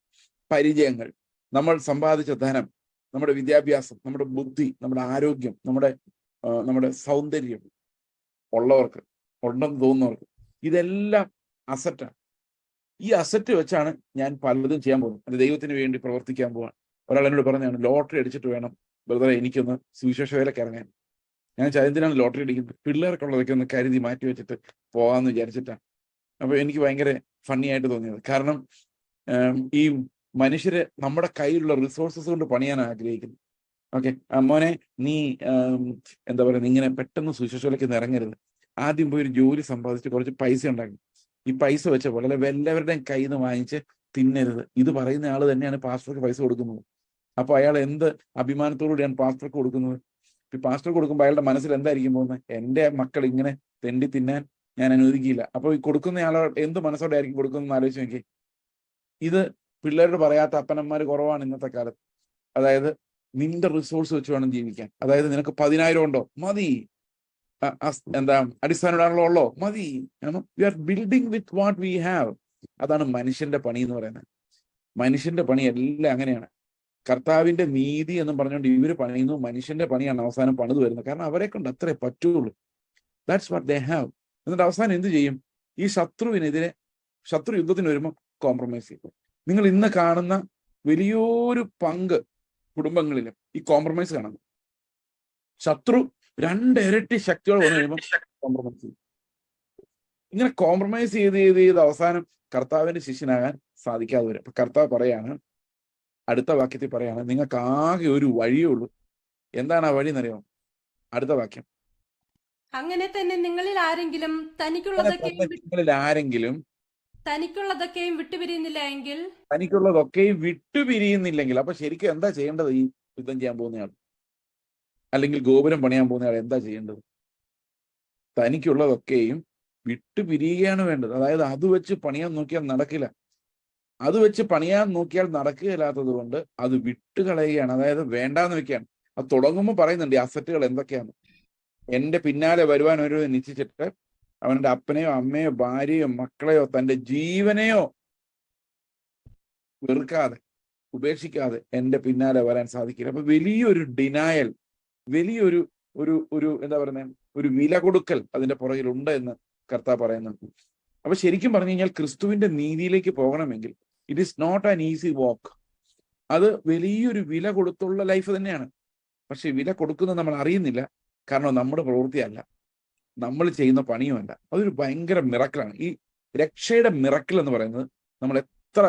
പരിചയങ്ങൾ, നമ്മൾ സമ്പാദിച്ച ധനം, നമ്മുടെ വിദ്യാഭ്യാസം, നമ്മുടെ ബുദ്ധി, നമ്മുടെ ആരോഗ്യം, നമ്മുടെ സൗന്ദര്യം ഉള്ളവർക്ക്, ഉണ്ടെന്ന് തോന്നുന്നവർക്ക്, ഇതെല്ലാം അസറ്റാണ്. ഈ അസറ്റ് വെച്ചാണ് ഞാൻ പലതും ചെയ്യാൻ പോകുന്നത്. അത് ദൈവത്തിന് വേണ്ടി പ്രവർത്തിക്കാൻ പോവാണ്. ഒരാൾ എന്നോട് പറഞ്ഞാണ്, ലോട്ടറി അടിച്ചിട്ട് വേണം ബ്രദറെ എനിക്കൊന്ന് സുവിശേഷ വേലയ്ക്ക് ഇറങ്ങാൻ. ഞാൻ എന്തിനാണ് ലോട്ടറി അടിക്കുന്നത്? പിള്ളേർക്കുള്ളതൊക്കെ ഒന്ന് കരുതി മാറ്റി വെച്ചിട്ട് പോകാമെന്ന് വിചാരിച്ചിട്ടാണ്. അപ്പൊ എനിക്ക് ഭയങ്കര ഫണ്ണി ആയിട്ട് തോന്നിയത്. കാരണം ഈ മനുഷ്യര് നമ്മുടെ കയ്യിലുള്ള റിസോഴ്സസ് കൊണ്ട് പണിയാൻ ആഗ്രഹിക്കുന്നു. ഓക്കെ, മോനെ നീ എന്താ പറയുക, ഇങ്ങനെ പെട്ടെന്ന് സുവിശേഷത്തിലേക്ക് ഇറങ്ങരുത്. ആദ്യം പോയി ഒരു ജോലി സമ്പാദിച്ച് കുറച്ച് പൈസ ഉണ്ടാക്കി, ഈ പൈസ വെച്ച പോലെ എല്ലാവരുടെയും കയ്യിൽ നിന്ന് വാങ്ങിച്ച് തിന്നരുത്. ഇത് പറയുന്ന ആള് തന്നെയാണ് പാസ്റ്റർക്ക് പൈസ കൊടുക്കുന്നത്. അപ്പൊ അയാൾ എന്ത് അഭിമാനത്തോടുകൂടിയാണ് പാസ്റ്റർക്ക് കൊടുക്കുന്നത്? ഈ പാസ്റ്റർ കൊടുക്കുമ്പോൾ അയാളുടെ മനസ്സിൽ എന്തായിരിക്കും പോകുന്നത്? എൻ്റെ മക്കൾ ഇങ്ങനെ തെണ്ടി തിന്നാൻ ഞാൻ അനുവദിക്കില്ല. അപ്പൊ ഈ കൊടുക്കുന്ന ആളോട് എന്ത് മനസ്സോടെ ആയിരിക്കും കൊടുക്കുന്നതെന്ന് ആലോചിച്ച് നോക്കി. ഇത് പിള്ളേരോട് പറയാത്ത അപ്പനന്മാർ കുറവാണ് ഇന്നത്തെ കാലത്ത്. അതായത് നിന്റെ റിസോഴ്സ് വെച്ച് വേണം ജീവിക്കാൻ. അതായത് നിനക്ക് 10,000 ഉണ്ടോ? മതി. എന്താ അടിസ്ഥാന ഉള്ളോ? മതി. We are building with what we have. അതാണ് മനുഷ്യന്റെ പണി എന്ന് പറയുന്നത്. മനുഷ്യന്റെ പണി എല്ലാം അങ്ങനെയാണ്. കർത്താവിന്റെ നീതി എന്ന് പറഞ്ഞുകൊണ്ട് ഇവര് പണിയുന്നു. മനുഷ്യന്റെ പണിയാണ് അവസാനം പണിത് വരുന്നത്. കാരണം അവരെ കൊണ്ട് അത്രേ പറ്റുള്ളൂ. That's what they have. എന്നിട്ട് അവസാനം എന്ത് ചെയ്യും? ഈ ശത്രുവിനെതിരെ, ശത്രു യുദ്ധത്തിന് വരുമ്പോൾ കോംപ്രമൈസ് ചെയ്യും. നിങ്ങൾ ഇന്ന് കാണുന്ന വലിയൊരു പങ്ക് കുടുംബങ്ങളിലും ഈ കോംപ്രമൈസ് കാണുന്നു. ശത്രു 2 ഇരട്ടി ശക്തിയോടെ വന്നു കഴിയുമ്പോൾ കോംപ്രമൈസ് ചെയ്യും. ഇങ്ങനെ കോംപ്രമൈസ് ചെയ്ത് അവസാനം കർത്താവിന്റെ ശിഷ്യനാകാൻ സാധിക്കാതെ വരും. അപ്പൊ കർത്താവ് പറയാണ്, അടുത്ത വാക്യത്തിൽ പറയാണ്, നിങ്ങൾക്ക് ആകെ ഒരു വഴിയേ ഉള്ളൂ. എന്താണ് ആ വഴി എന്നറിയാമോ? അടുത്ത വാക്യം, അങ്ങനെ തന്നെ നിങ്ങളിൽ ആരെങ്കിലും തനിക്കുള്ളതൊക്കെയും വിട്ടുപിരിയുന്നില്ലെങ്കിൽ, അപ്പൊ ശരിക്കും എന്താ ചെയ്യേണ്ടത്? ഈ യുദ്ധം ചെയ്യാൻ പോകുന്നയാൾ അല്ലെങ്കിൽ ഗോപുരം പണിയാൻ പോകുന്നയാൾ എന്താ ചെയ്യേണ്ടത്? തനിക്കുള്ളതൊക്കെയും വിട്ടുപിരിയുകയാണ് വേണ്ടത്. അതായത് അത് വെച്ച് പണിയാൻ നോക്കിയാൽ നടക്കില്ല. അത് വെച്ച് പണിയാൻ നോക്കിയാൽ നടക്കുകയില്ലാത്തത് കൊണ്ട് അത് വിട്ടുകളയുകയാണ്. അതായത് വേണ്ടാന്ന് വെക്കുകയാണ്. അത് തുടങ്ങുമ്പോൾ പറയുന്നുണ്ട് ഈ അസറ്റുകൾ എന്തൊക്കെയാണ്. എന്റെ പിന്നാലെ വരുവാൻ ഒരു നിശ്ചയിച്ചിട്ട് അവന്റെ അപ്പനെയോ അമ്മയോ ഭാര്യയോ മക്കളെയോ തന്റെ ജീവനെയോ വെറുക്കാതെ ഉപേക്ഷിക്കാതെ എന്റെ പിന്നാലെ വരാൻ സാധിക്കില്ല. അപ്പൊ വലിയൊരു ഡിനായൽ, വലിയൊരു ഒരു ഒരു എന്താ പറയുന്നത്, ഒരു വില കൊടുക്കൽ അതിന്റെ പുറകിലുണ്ട് എന്ന് കർത്താവ് പറയുന്നുണ്ട്. അപ്പൊ ശരിക്കും പറഞ്ഞു കഴിഞ്ഞാൽ ക്രിസ്തുവിന്റെ നീതിയിലേക്ക് പോകണമെങ്കിൽ it is not an easy walk. അത് വലിയൊരു വില കൊടുത്തുള്ള ലൈഫ് തന്നെയാണ്. പക്ഷെ വില കൊടുക്കുന്നത് നമ്മൾ അറിയുന്നില്ല. കാരണം നമ്മുടെ പ്രവൃത്തിയല്ല, നമ്മൾ ചെയ്യുന്ന പണിയുമല്ല. അതൊരു ഭയങ്കര മിറക്കിളാണ്. ഈ രക്ഷയുടെ മിറക്കിൾ എന്ന് പറയുന്നത് നമ്മൾ എത്ര,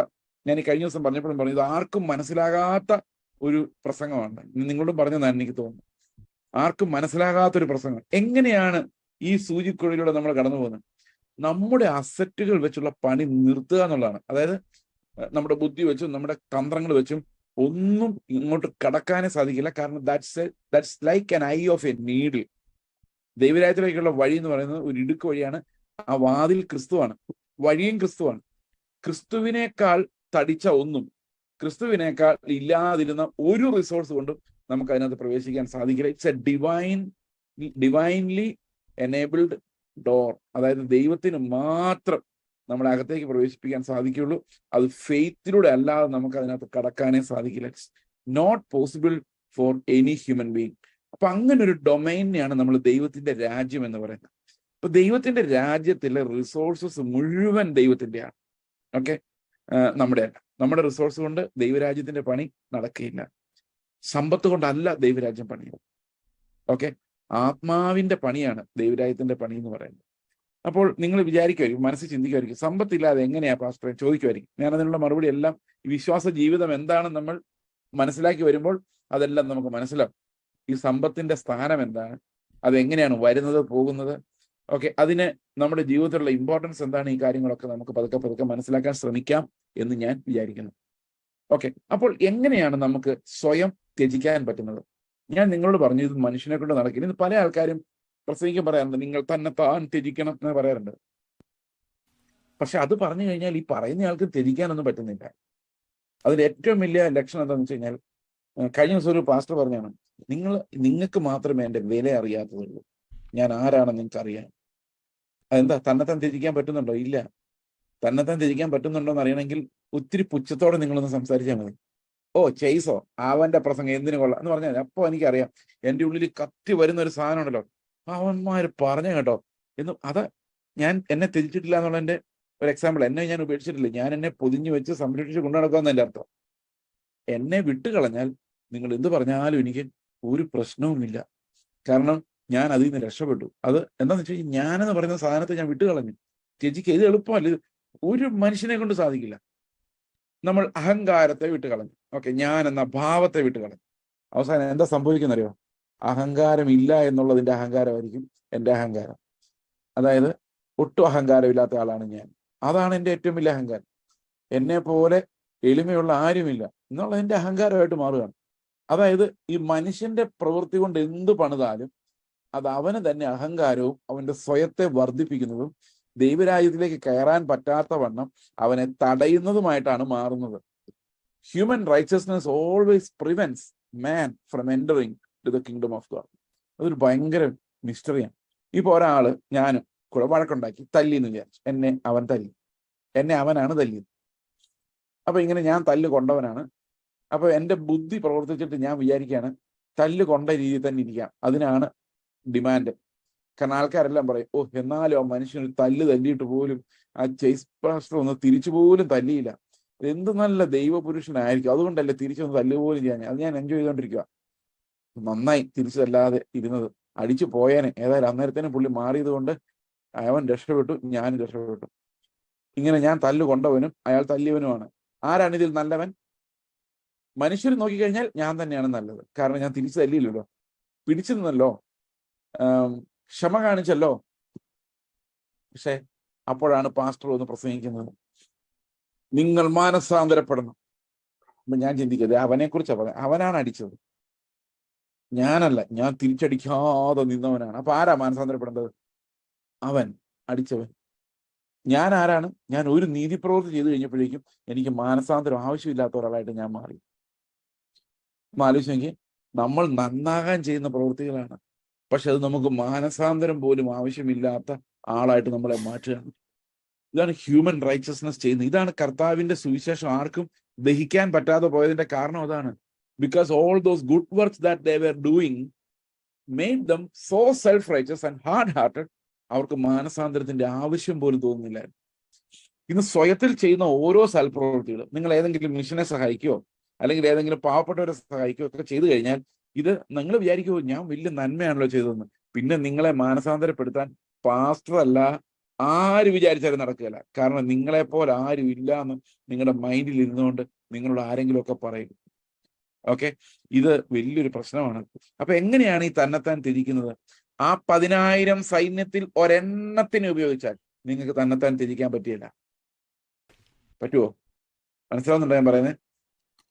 ഞാൻ ഈ കഴിഞ്ഞ ദിവസം പറഞ്ഞപ്പോഴും പറഞ്ഞു, ഇത് ആർക്കും മനസ്സിലാകാത്ത ഒരു പ്രസംഗമാണ്. നിങ്ങളോടും പറഞ്ഞതാണ് എനിക്ക് തോന്നുന്നു. ആർക്കും മനസ്സിലാകാത്തൊരു പ്രസംഗം. എങ്ങനെയാണ് ഈ സൂചിക്കുഴയിലൂടെ നമ്മൾ കടന്നു പോകുന്നത്? നമ്മുടെ അസറ്റുകൾ വെച്ചുള്ള പണി നിർത്തുക എന്നുള്ളതാണ്. അതായത് നമ്മുടെ ബുദ്ധി വെച്ചും നമ്മുടെ തന്ത്രങ്ങൾ വെച്ചും ഒന്നും ഇങ്ങോട്ട് കടക്കാനേ സാധിക്കില്ല. കാരണം that's like an eye of a needle. ദൈവരാജ്യത്തിലേക്കുള്ള വഴി എന്ന് പറയുന്നത് ഒരു ഇടുക്ക് വഴിയാണ്. ആ വാതിൽ ക്രിസ്തുവാണ്, വഴിയും ക്രിസ്തുവാണ്. ക്രിസ്തുവിനേക്കാൾ തടിച്ച ഒന്നും, ക്രിസ്തുവിനേക്കാൾ ഇല്ലാതിരുന്ന ഒരു റിസോഴ്സ് കൊണ്ടും നമുക്ക് അതിനകത്ത് പ്രവേശിക്കാൻ സാധിക്കില്ല. It's A divinely enabled door. അതായത് ദൈവത്തിന് മാത്രം നമ്മുടെ അകത്തേക്ക് പ്രവേശിപ്പിക്കാൻ സാധിക്കുള്ളൂ. അത് ഫെയ്ത്തിലൂടെ അല്ലാതെ നമുക്ക് അതിനകത്ത് കടക്കാനേ സാധിക്കില്ല. It's not possible for any human being. അപ്പൊ അങ്ങനെ ഒരു ഡൊമൈനെയാണ് നമ്മൾ ദൈവത്തിന്റെ രാജ്യം എന്ന് പറയുന്നത്. അപ്പൊ ദൈവത്തിന്റെ രാജ്യത്തിലെ റിസോഴ്സസ് മുഴുവൻ ദൈവത്തിന്റെയാണ്. ഓക്കെ, നമ്മുടെ റിസോഴ്സ് കൊണ്ട് ദൈവരാജ്യത്തിന്റെ പണി നടക്കുകയില്ല. സമ്പത്ത് കൊണ്ടല്ല ദൈവരാജ്യം പണിയുന്നത്. ഓക്കെ, ആത്മാവിന്റെ പണിയാണ് ദൈവരാജ്യത്തിന്റെ പണി എന്ന് പറയുന്നത്. അപ്പോൾ നിങ്ങൾ വിചാരിക്കുമായിരിക്കും, മനസ്സിൽ ചിന്തിക്കുമായിരിക്കും, സമ്പത്തില്ലാതെ എങ്ങനെയാ പാസ്റ്ററെ ചോദിക്കുമായിരിക്കും. ഞാൻ അതിനുള്ള മറുപടി എല്ലാം ഈ വിശ്വാസ ജീവിതം എന്താണെന്ന് നമ്മൾ മനസ്സിലാക്കി വരുമ്പോൾ അതെല്ലാം നമുക്ക് മനസ്സിലാവും. ഈ സമ്പത്തിന്റെ സ്ഥാനം എന്താണ്, അതെങ്ങനെയാണ് വരുന്നത് പോകുന്നത്, ഓക്കെ, അതിന് നമ്മുടെ ജീവിതത്തിലുള്ള ഇമ്പോർട്ടൻസ് എന്താണ്, ഈ കാര്യങ്ങളൊക്കെ നമുക്ക് പതുക്കെ പതുക്കെ മനസ്സിലാക്കാൻ ശ്രമിക്കാം എന്ന് ഞാൻ വിചാരിക്കുന്നു. ഓക്കെ, അപ്പോൾ എങ്ങനെയാണ് നമുക്ക് സ്വയം ത്യജിക്കാൻ പറ്റുന്നത്? ഞാൻ നിങ്ങളോട് പറഞ്ഞു, ഇത് മനുഷ്യനെ കൊണ്ട് നടക്കില്ല. ഇത് പല ആൾക്കാരും പ്രസംഗിക്കാൻ പറയാറുണ്ട്, നിങ്ങൾ തന്നെ താൻ ത്യജിക്കണം എന്ന് പറയാറുണ്ട്. പക്ഷെ അത് പറഞ്ഞു കഴിഞ്ഞാൽ ഈ പറയുന്ന ആൾക്ക് ത്യജിക്കാനൊന്നും പറ്റുന്നില്ല. അതിന്റെ ഏറ്റവും വലിയ ലക്ഷണം എന്താണെന്ന് വെച്ച് കഴിഞ്ഞാൽ, കഴിഞ്ഞ ദിവസം ഒരു പാസ്റ്റർ പറഞ്ഞാണ്, നിങ്ങൾക്ക് മാത്രമേ എൻ്റെ വില അറിയാത്തതുള്ളൂ, ഞാൻ ആരാണെന്ന് നിങ്ങൾക്ക് അറിയാം. അതെന്താ, തന്നെത്താൻ ത്യജിക്കാൻ പറ്റുന്നുണ്ടോ? ഇല്ല. തന്നെത്താൻ ത്യജിക്കാൻ പറ്റുന്നുണ്ടോ എന്ന് അറിയണമെങ്കിൽ ഒത്തിരി പുച്ഛത്തോടെ നിങ്ങളൊന്ന് സംസാരിച്ചാൽ മതി. ഓ ചെയ്സോ, അവന്റെ പ്രസംഗം എന്തിനു കൊള്ളാം എന്ന് പറഞ്ഞാൽ അപ്പൊ എനിക്കറിയാം എൻ്റെ ഉള്ളിൽ കത്തി വരുന്ന ഒരു സാധനം ഉണ്ടല്ലോ, അവന്മാര് പറഞ്ഞു കേട്ടോ എന്ന്. അത് ഞാൻ എന്നെ ത്യജിച്ചിട്ടില്ല എന്നുള്ളതിന്റെ ഒരു എക്സാമ്പിൾ. എന്നെ ഞാൻ ഉപേക്ഷിച്ചിട്ടില്ല, ഞാൻ എന്നെ പൊതിഞ്ഞു വെച്ച് സംരക്ഷിച്ച് കൊണ്ടു നടക്കാമെന്ന് എൻ്റെ അർത്ഥം. എന്നെ വിട്ടുകളഞ്ഞാൽ നിങ്ങൾ എന്ത് പറഞ്ഞാലും എനിക്ക് ഒരു പ്രശ്നവുമില്ല. കാരണം ഞാൻ അതിൽ നിന്ന് രക്ഷപ്പെട്ടു. അത് എന്താന്ന് വെച്ചാൽ ഞാനെന്ന് പറയുന്ന സാധനത്തെ ഞാൻ വിട്ടുകളഞ്ഞു. ത്യജിക്കുക ഇത് എളുപ്പമല്ല, ഇത് ഒരു മനുഷ്യനെ കൊണ്ട് സാധിക്കില്ല. നമ്മൾ അഹങ്കാരത്തെ വിട്ടുകളഞ്ഞു. ഓക്കെ, ഞാൻ എന്ന ഭാവത്തെ വിട്ടുകളഞ്ഞു. അവസാനം എന്താ സംഭവിക്കുന്നറിയോ? അഹങ്കാരം ഇല്ല എന്നുള്ളതിന്റെ അഹങ്കാരമായിരിക്കും എൻ്റെ അഹങ്കാരം. അതായത് ഒട്ടും അഹങ്കാരമില്ലാത്ത ആളാണ് ഞാൻ. അതാണ് എൻ്റെ ഏറ്റവും വലിയ അഹങ്കാരം. എന്നെ പോലെ എളിമയുള്ള ആരുമില്ല എന്നുള്ളതിന്റെ അഹങ്കാരമായിട്ട് മാറുകയാണ്. അതായത് ഈ മനുഷ്യന്റെ പ്രവൃത്തി കൊണ്ട് എന്ത് പണിതാലും അത് അവന് തന്നെ അഹങ്കാരവും അവന്റെ സ്വയത്തെ വർദ്ധിപ്പിക്കുന്നതും ദൈവരാജ്യത്തിലേക്ക് കയറാൻ പറ്റാത്ത വണ്ണം അവനെ തടയുന്നതുമായിട്ടാണ് മാറുന്നത്. Human righteousness always prevents man from entering to the kingdom of God. അതൊരു ഭയങ്കര മിസ്റ്ററിയാണ്. ഇപ്പൊ ഒരാള് ഞാനും കൂടെ വഴക്കുണ്ടാക്കി തല്ലി എന്ന് വിചാരിച്ചു. എന്നെ അവൻ തല്ലി, എന്നെ അവനാണ് തല്ലിയത്. അപ്പൊ ഇങ്ങനെ ഞാൻ തല്ല് കൊണ്ടവനാണ്. അപ്പൊ എൻ്റെ ബുദ്ധി പ്രവർത്തിച്ചിട്ട് ഞാൻ വിചാരിക്കുകയാണ് തല്ല് കൊണ്ട രീതിയിൽ തന്നെ ഇരിക്കാം, അതിനാണ് ഡിമാൻഡ്. കാരണം ആൾക്കാരെല്ലാം പറയും, ഓ എന്നാലും ആ മനുഷ്യന് തല്ല് തല്ലിയിട്ട് പോലും ആ ചേസ് പാസ്റ്റർ ഒന്ന് തിരിച്ചു പോലും തല്ലിയില്ല, എന്ത് നല്ല ദൈവപുരുഷനായിരിക്കും, അതുകൊണ്ടല്ലേ തിരിച്ചൊന്ന് തല്ല് പോലും ചെയ്യാൻ. അത് ഞാൻ എൻജോയ് ചെയ്തോണ്ടിരിക്കുക. നന്നായി തിരിച്ചല്ലാതെ ഇരുന്നത്, അടിച്ചു പോയേനെ. ഏതായാലും അന്നേരത്തേനും പുള്ളി മാറിയത് കൊണ്ട് അവൻ രക്ഷപ്പെട്ടു, ഞാനും രക്ഷപ്പെട്ടു. ഇങ്ങനെ ഞാൻ തല്ല് കൊണ്ടവനും അയാൾ തല്ലിയവനുമാണ്. ആരാണ് ഇതിൽ നല്ലവൻ? മനുഷ്യർ നോക്കിക്കഴിഞ്ഞാൽ ഞാൻ തന്നെയാണ് നല്ലത്. കാരണം ഞാൻ തിരിച്ചു തല്ലിയില്ലല്ലോ, പിടിച്ചു നിന്നല്ലോ, ക്ഷമ കാണിച്ചല്ലോ. പക്ഷെ അപ്പോഴാണ് പാസ്റ്റർ ഒന്ന് പ്രസംഗിക്കുന്നത്, നിങ്ങൾ മാനസാന്തരപ്പെടണം. അപ്പൊ ഞാൻ ചിന്തിക്കരുത്, അവനെ കുറിച്ചാണ് പറഞ്ഞത്. അവനാണ് അടിച്ചത്, ഞാനല്ല. ഞാൻ തിരിച്ചടിക്കാതെ നിന്നവനാണ്. അപ്പൊ ആരാ മാനസാന്തരപ്പെടേണ്ടത്? അവൻ അടിച്ചവൻ. ഞാൻ ആരാണ്? ഞാൻ ഒരു നീതിപ്രവൃത്തി ചെയ്തു കഴിഞ്ഞപ്പോഴേക്കും എനിക്ക് മാനസാന്തരം ആവശ്യമില്ലാത്ത ഒരാളായിട്ട് ഞാൻ മാറി. ഒന്ന് ആലോചിച്ചെങ്കിൽ, നമ്മൾ നന്നാകാൻ ചെയ്യുന്ന പ്രവൃത്തികളാണ് പക്ഷെ അത് നമുക്ക് മാനസാന്തരം പോലും ആവശ്യമില്ലാത്ത ആളായിട്ട് നമ്മളെ മാറ്റുകയാണ്. ഇതാണ് ഹ്യൂമൻ റൈച്ചസ്നെസ് ചെയ്യുന്നത്. ഇതാണ് കർത്താവിന്റെ സുവിശേഷം ആർക്കും ദഹിക്കാൻ പറ്റാതെ പോയതിന്റെ കാരണം അതാണ്. Because all those good works that they were doing made them so self righteous and hard hearted. അവർക്ക് മാനസാന്തരത്തിന്റെ ആവശ്യം പോലും തോന്നുന്നില്ലായിരുന്നു. ഇന്ന് സ്വയത്തിൽ ചെയ്യുന്ന ഓരോ സൽപ്രവൃത്തികളും, നിങ്ങൾ ഏതെങ്കിലും മിഷനെ സഹായിക്കുകയോ അല്ലെങ്കിൽ ഏതെങ്കിലും പാവപ്പെട്ടവരെ സഹായിക്കുകയോ ഒക്കെ ചെയ്തു കഴിഞ്ഞാൽ ഇത് നിങ്ങൾ വിചാരിക്കുമോ ഞാൻ വലിയ നന്മയാണല്ലോ ചെയ്തതെന്ന്. പിന്നെ നിങ്ങളെ മാനസാന്തരപ്പെടുത്താൻ പാസ്റ്റർ അല്ല ആര് വിചാരിച്ചാലും നടക്കുകയില്ല. കാരണം നിങ്ങളെപ്പോലെ ആരും ഇല്ല എന്ന് നിങ്ങളുടെ മൈൻഡിൽ ഇരുന്നുകൊണ്ട് നിങ്ങളോട് ആരെങ്കിലും ഒക്കെ പറയും. ഓക്കെ, ഇത് വലിയൊരു പ്രശ്നമാണ്. അപ്പൊ എങ്ങനെയാണ് ഈ തന്നെത്താൻ തിരിക്കുന്നത്? ആ 10,000 സൈന്യത്തിൽ ഒരെണ്ണത്തിനെ ഉപയോഗിച്ചാൽ നിങ്ങൾക്ക് തന്നെത്താൻ തിരിക്കാൻ പറ്റിയില്ല. പറ്റുമോ? മനസ്സിലാവുന്നുണ്ടോ ഞാൻ പറയുന്നത്?